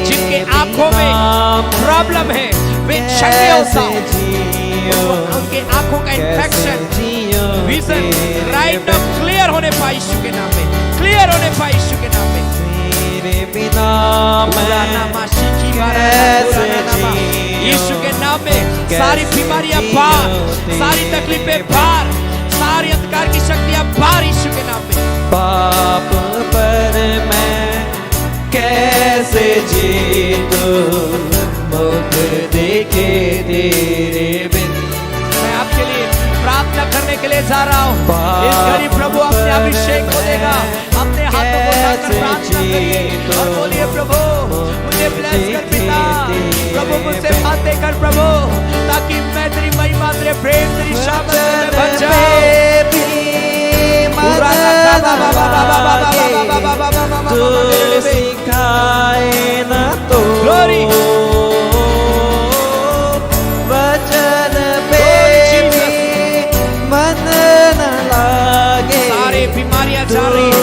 जिनके आंखों में प्रॉब्लम है वे चंगे हो जाओ। उनके आंखों का infection, vision right now clear होने पाए यीशु के नाम में, क्लियर होने पाए यीशु के नाम में। तेरे बिना मैं यीशु के नाम में सारी बीमारियां पार, सारी तकलीफें पार, सारी अंधकार की शक्तियां पार यीशु के नाम में। पाप पर मैं कैसे जीतूं, मुख देखे तेरे बिन। मैं आपके लिए प्रार्थना करने के लिए जा रहा हूँ। इस घड़ी प्रभु अपने अभिषेक को देगा। अपने हाथों को उठाकर प्रार्थना करिए और बोलिए प्रभु मुझे ब्लेस कर पिता, प्रभु मुझसे बातें कर प्रभु, ताकि मैं तेरी महिमा, तेरे प्रेम, तेरी शामत में बन जाऊं। तू सिखाए ना तो ग्लोरी वचन पे मन न लागे। सारे बीमारियां जा रही है,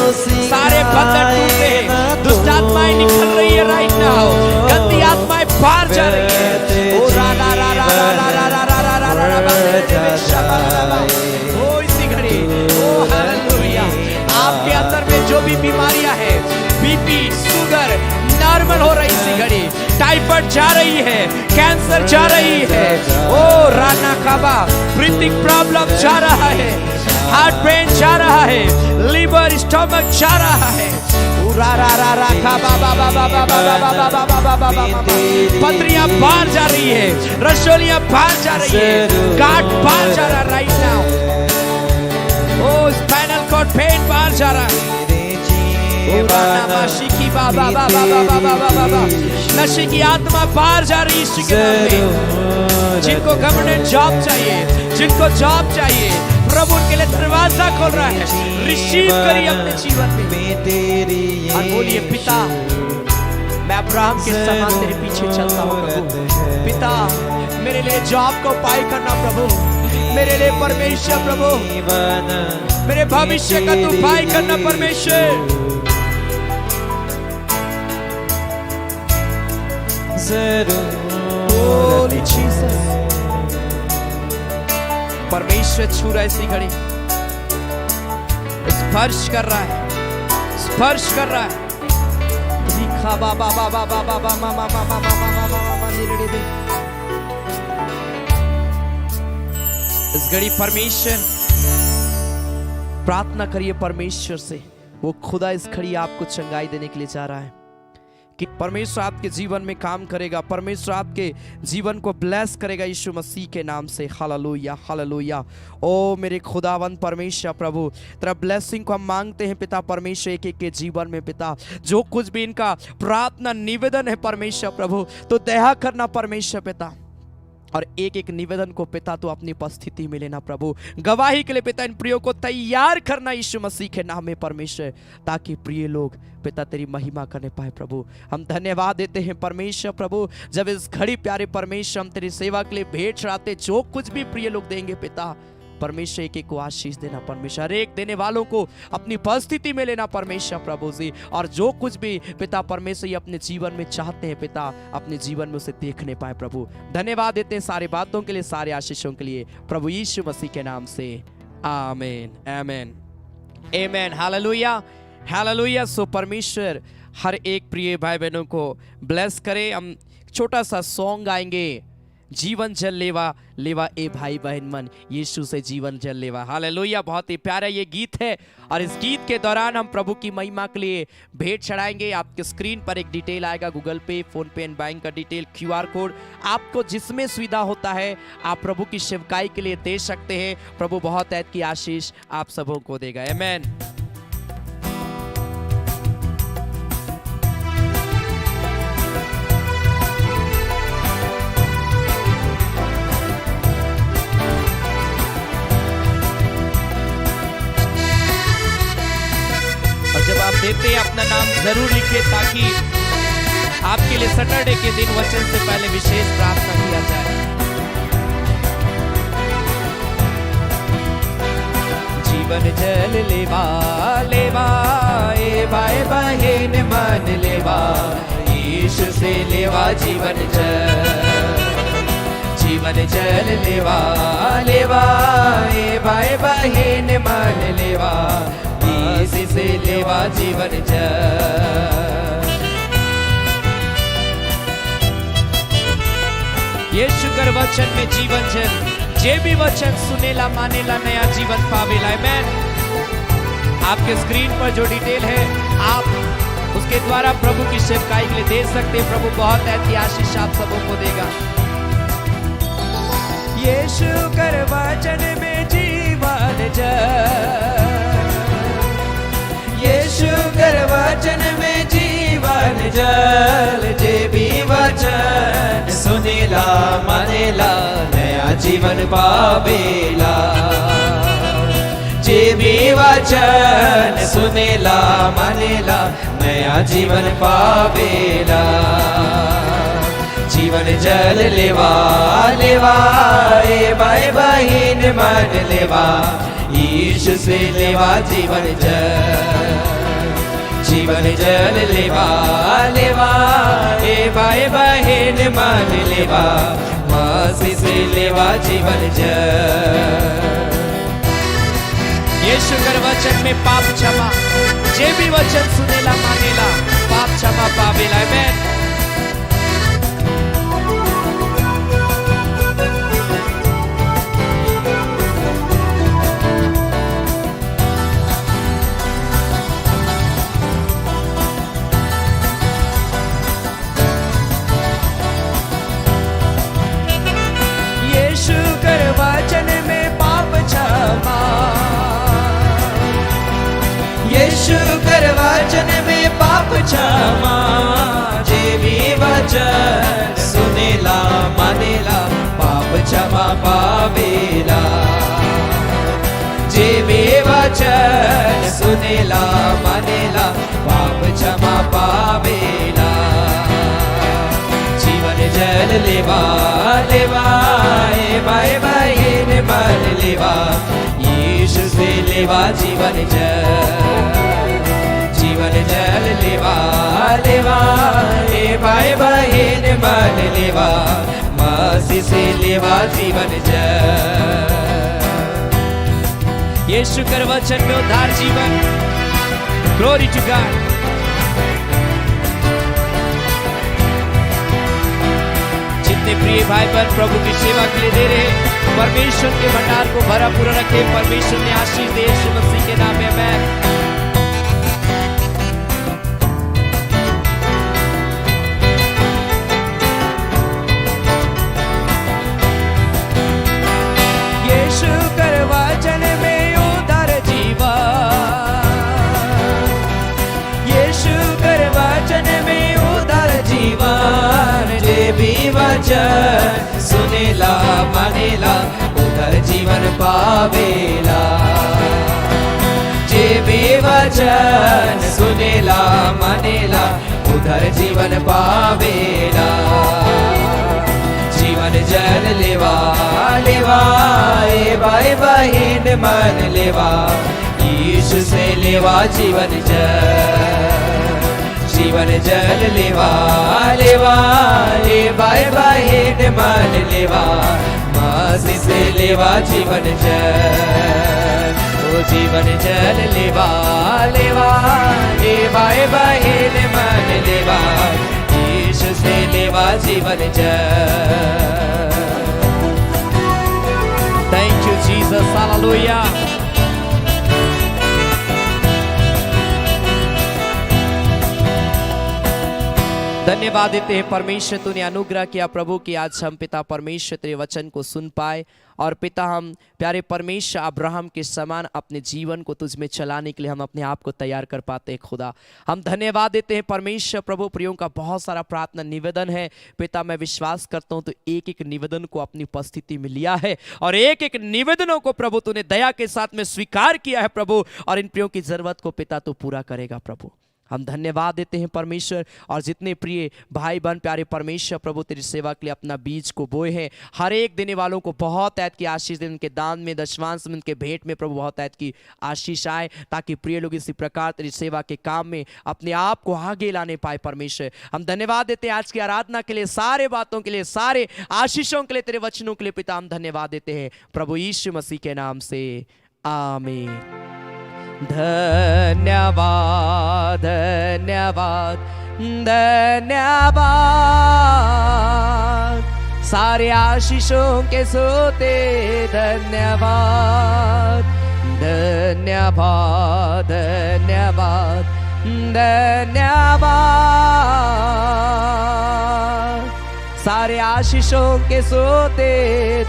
सारे बंधन टूटे हैं, दुष्ट आत्माएं निकल रही है राइट नाउ, गंदी आत्माएं बाहर जा रही है। ओ रा रा रा रा रा रा रा रा रा रा रा रा ओ इसी घड़ी, ओ हालेलुया। आपके अंदर में जो भी बीमारियां हैं, बीपी, शुगर नॉर्मल हो रही इसी घड़ी, टाइफाइड जा रही है, कैंसर जा रही है। ओ राना का खाबा, ब्रीथिंग प्रॉब्लम जा रहा है, हार्ट पेन जा रहा है, लिवर स्टमक जा रहा है, पथरियां बाहर जा रही है, रसोलियां बाहर जा रही है, गांठ बाहर जा रहा है राइट नाउ। ओ स्पाइनल कॉर्ड पेन बाहर जा रहा है। नशे की आत्मा बाहर जा रही है। जिनको गवर्नमेंट जॉब चाहिए, जिनको जॉब चाहिए, प्रभु उनके लिए दरवाजा खोल रहा है। रिसीव करिए अपने जीवन में और बोलिए, पिता मैं अब्राहम के समान तेरे पीछे चलता हूँ प्रभु। पिता मेरे लिए जॉब को पाई करना प्रभु, मेरे लिए परमेश्वर प्रभु, मेरे भविष्य का तू पाई करना परमेश्वर। Holy Jesus, परमेश्वर छू रहा है इसी घड़ी, स्पर्श कर रहा है, स्पर्श कर रहा है। इस घड़ी परमेश्वर, प्रार्थना करिए परमेश्वर से, वो खुदा इस घड़ी आपको चंगाई देने के लिए जा रहा है कि परमेश्वर आपके जीवन में काम करेगा, परमेश्वर आपके जीवन को ब्लेस करेगा यीशु मसीह के नाम से। Hallelujah, hallelujah. ओ मेरे खुदावंद परमेश्वर प्रभु, तेरा ब्लेसिंग को हम मांगते हैं पिता परमेश्वर, एक एक के जीवन में पिता, जो कुछ भी इनका प्रार्थना निवेदन है परमेश्वर प्रभु, तो दया करना परमेश्वर पिता, और एक एक निवेदन को पिता तो अपनी उपस्थिति में लेना प्रभु, गवाही के लिए पिता इन प्रियो को तैयार करना यीशु मसीह के नाम में परमेश्वर, ताकि प्रिय लोग पिता तेरी महिमा करने पाए प्रभु। हम धन्यवाद देते हैं परमेश्वर प्रभु, जब इस घड़ी प्यारे परमेश्वर हम तेरी सेवा के लिए भेंट चढ़ाते, जो कुछ भी प्रिय लोग देंगे पिता परमेश्वर, एक एक को आशीष देना परमेश्वर, एक देने वालों को अपनी उपस्थिति में लेना परमेश्वर प्रभु जी, और जो कुछ भी पिता परमेश्वर ये अपने जीवन में चाहते हैं पिता, अपने जीवन में उसे देखने पाए प्रभु। धन्यवाद देते हैं सारी बातों के लिए, सारे आशीषों के लिए, प्रभु यीशु मसीह के नाम से आमीन, आमीन, आमीन। Hallelujah, hallelujah. सो परमेश्वर हर एक प्रिय भाई बहनों को ब्लेस करे। हम छोटा सा सॉन्ग गाएंगे, जीवन जल लेवा लेवा ए भाई बहन मन, यीशु से जीवन जल लेवा। हालेलुया, बहुत ही प्यारा ये गीत है, और इस गीत के दौरान हम प्रभु की महिमा के लिए भेंट चढ़ाएंगे। आपके स्क्रीन पर एक डिटेल आएगा, गूगल पे, फोन पे एंड बैंक का डिटेल, QR कोड, आपको जिसमें सुविधा होता है आप प्रभु की सेवकाई के लिए दे सकते हैं। प्रभु बहुत ऐत की आशीष आप सबों को देगा। आमीन। जब आप देते हैं अपना नाम जरूर लिखें, ताकि आपके लिए सैटरडे के दिन वचन से पहले विशेष प्रार्थना किया जाए। जीवन जल लेवा लेवा ए भाई बहन मन लेवा, यीशु से लेवा जीवन जल, जीवन जल लेवा लेवा ए भाई बहन मन लेवा, इसी से लेवा जीवन जल। ये शुक्र वचन में जीवन जल, जे भी वचन सुनेला मानेला नया जीवन पावेला। आमीन। आपके स्क्रीन पर जो डिटेल है आप उसके द्वारा प्रभु की सेवकाई के लिए दे सकते हैं। प्रभु बहुत ऐसी आशीष आप सबों को देगा। ये शुक्र वचन में जीवन जल, यीशु कर वचन में जीवन जल, जे भी वचन सुनेला मानेला नया जीवन पावेला, जे भी वचन सुनेला मानेला नया जीवन पावेला। जीवन जल लेवा लेवा ए भाई बहन मन लेवा, यीशु से लेवा जीवन जल, जीवन जल लेवा लेवा ए भाई बहन मन लेवा, मसीह से लेवा जीवन जल। यीशु कर वचन में पाप क्षमा, जे भी वचन सुनेला मानेला पाप क्षमा पावेला। आमीन। पाप क्षमा जे भी वचन सुनेला मानेला पाप क्षमा पावेला जे भी वचन सुनेला मानेला पाप क्षमा पावेला जीवन जल लेवा लेवा ए बाय बाय मन लेवा यीशु से लेवा जीवन जल लेवा लेवा ए बाय बाय मन लेवा मसीह से लेवा जीवन जल यीशु कर वचन में उद्धार जीवन ग्लोरी टू गॉड जितने प्रिय भाई बहन प्रभु की सेवा के लिए दे रहे परमेश्वर के भंडार को भरा पूरा रखे परमेश्वर ने आशीष दे यीशु मसीह के नाम में आमीन यीशु कर वचन में उदार जीवन जे भी वचन सुनेला मानेला उधर जीवन पावेला जे भी वचन सुनेला मानेला उधर जीवन पावेला जीवन जल लेवा लेवा ए बाय बहिन मन लेवा यीशु से लेवा जीवन जल लेवा लेवा ए बाय बहिन मन लेवा मसीह से लेवा जीवन जल ओ जीवन जल लेवा लेवा ए बाय बहिन मन लेवा यीशु से लेवा जीवन जल थैंक यू जीसस हालेलुया धन्यवाद देते हैं परमेश्वर तूने अनुग्रह किया प्रभु कि आज हम पिता परमेश्वर तेरे वचन को सुन पाए और पिता हम प्यारे परमेश्वर अब्राहम के समान अपने जीवन को तुझ में चलाने के लिए हम अपने आप को तैयार कर पाते हैं खुदा हम धन्यवाद देते हैं परमेश्वर प्रभु प्रियों का बहुत सारा प्रार्थना निवेदन है पिता मैं विश्वास करता हूँ तो एक एक निवेदन को अपनी उपस्थिति में लिया है और एक एक निवेदनों को प्रभु तूने दया के साथ में स्वीकार किया है प्रभु और इन प्रियों की जरूरत को पिता तू पूरा करेगा प्रभु हम धन्यवाद देते हैं परमेश्वर और जितने प्रिय भाई बहन प्यारे परमेश्वर प्रभु तेरी सेवा के लिए अपना बीज को बोए हैं हर एक देने वालों को बहुत ऐत की आशीष दे उनके दान में दशमांश में उनके भेंट में प्रभु बहुत ऐत की आशीष आए ताकि प्रिय लोग इसी प्रकार तेरी सेवा के काम में अपने आप को आगे लाने पाए परमेश्वर हम धन्यवाद देते हैं आज की आराधना के लिए सारे बातों के लिए सारे आशीषों के लिए तेरे वचनों के लिए पिता हम धन्यवाद देते हैं प्रभु यीशु मसीह के नाम से आमीन धन्यवाद धन्यवाद धन्यवाद सारे आशीषों के सोते धन्यवाद धन्यवाद धन्यवाद धन्यवाद सारे आशीषों के सोते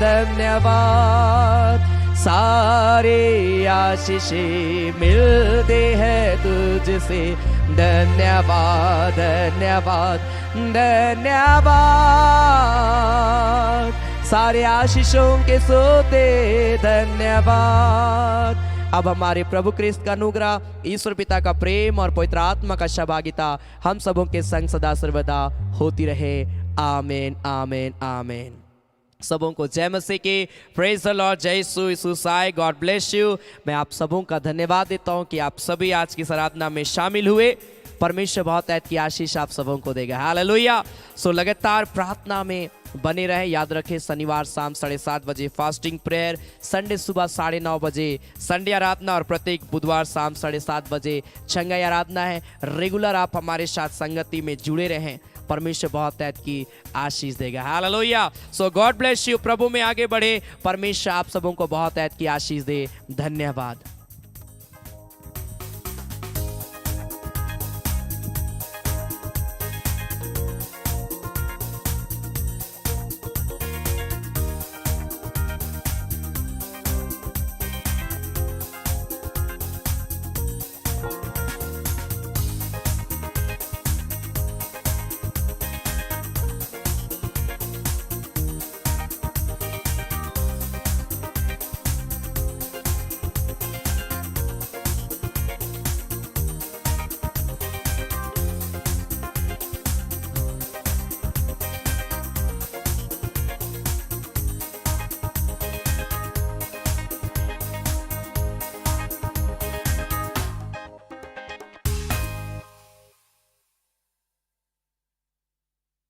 धन्यवाद सारे आशीषें मिलते हैं तुझसे धन्यवाद धन्यवाद धन्यवाद सारे आशीषों के सोते धन्यवाद अब हमारे प्रभु क्रिस्त का अनुग्रह ईश्वर पिता का प्रेम और पवित्र आत्मा का सहभागिता हम सबों के संग सदा सर्वदा होती रहे आमीन आमीन आमीन सबों को जय मसीह की प्रेज द लॉर्ड जय यीशु साई गॉड ब्लेस यू मैं आप सबों का धन्यवाद देता हूं कि आप सभी आज की आराधना में शामिल हुए परमेश्वर बहुत ऐत की आशीष आप सबों को देगा हालेलुया सो लगातार प्रार्थना में बने रहे याद रखें शनिवार शाम 7:30 बजे फास्टिंग प्रेयर संडे सुबह 9:30 बजे संडे आराधना और प्रत्येक बुधवार शाम 7:30 बजे छंगाई आराधना है रेगुलर आप हमारे साथ संगति में जुड़े रहें परमेश्वर बहुत ऐत की आशीष देगा hallelujah so God bless you प्रभु में आगे बढ़े परमेश्वर आप सबों को बहुत ऐत की आशीष दे धन्यवाद।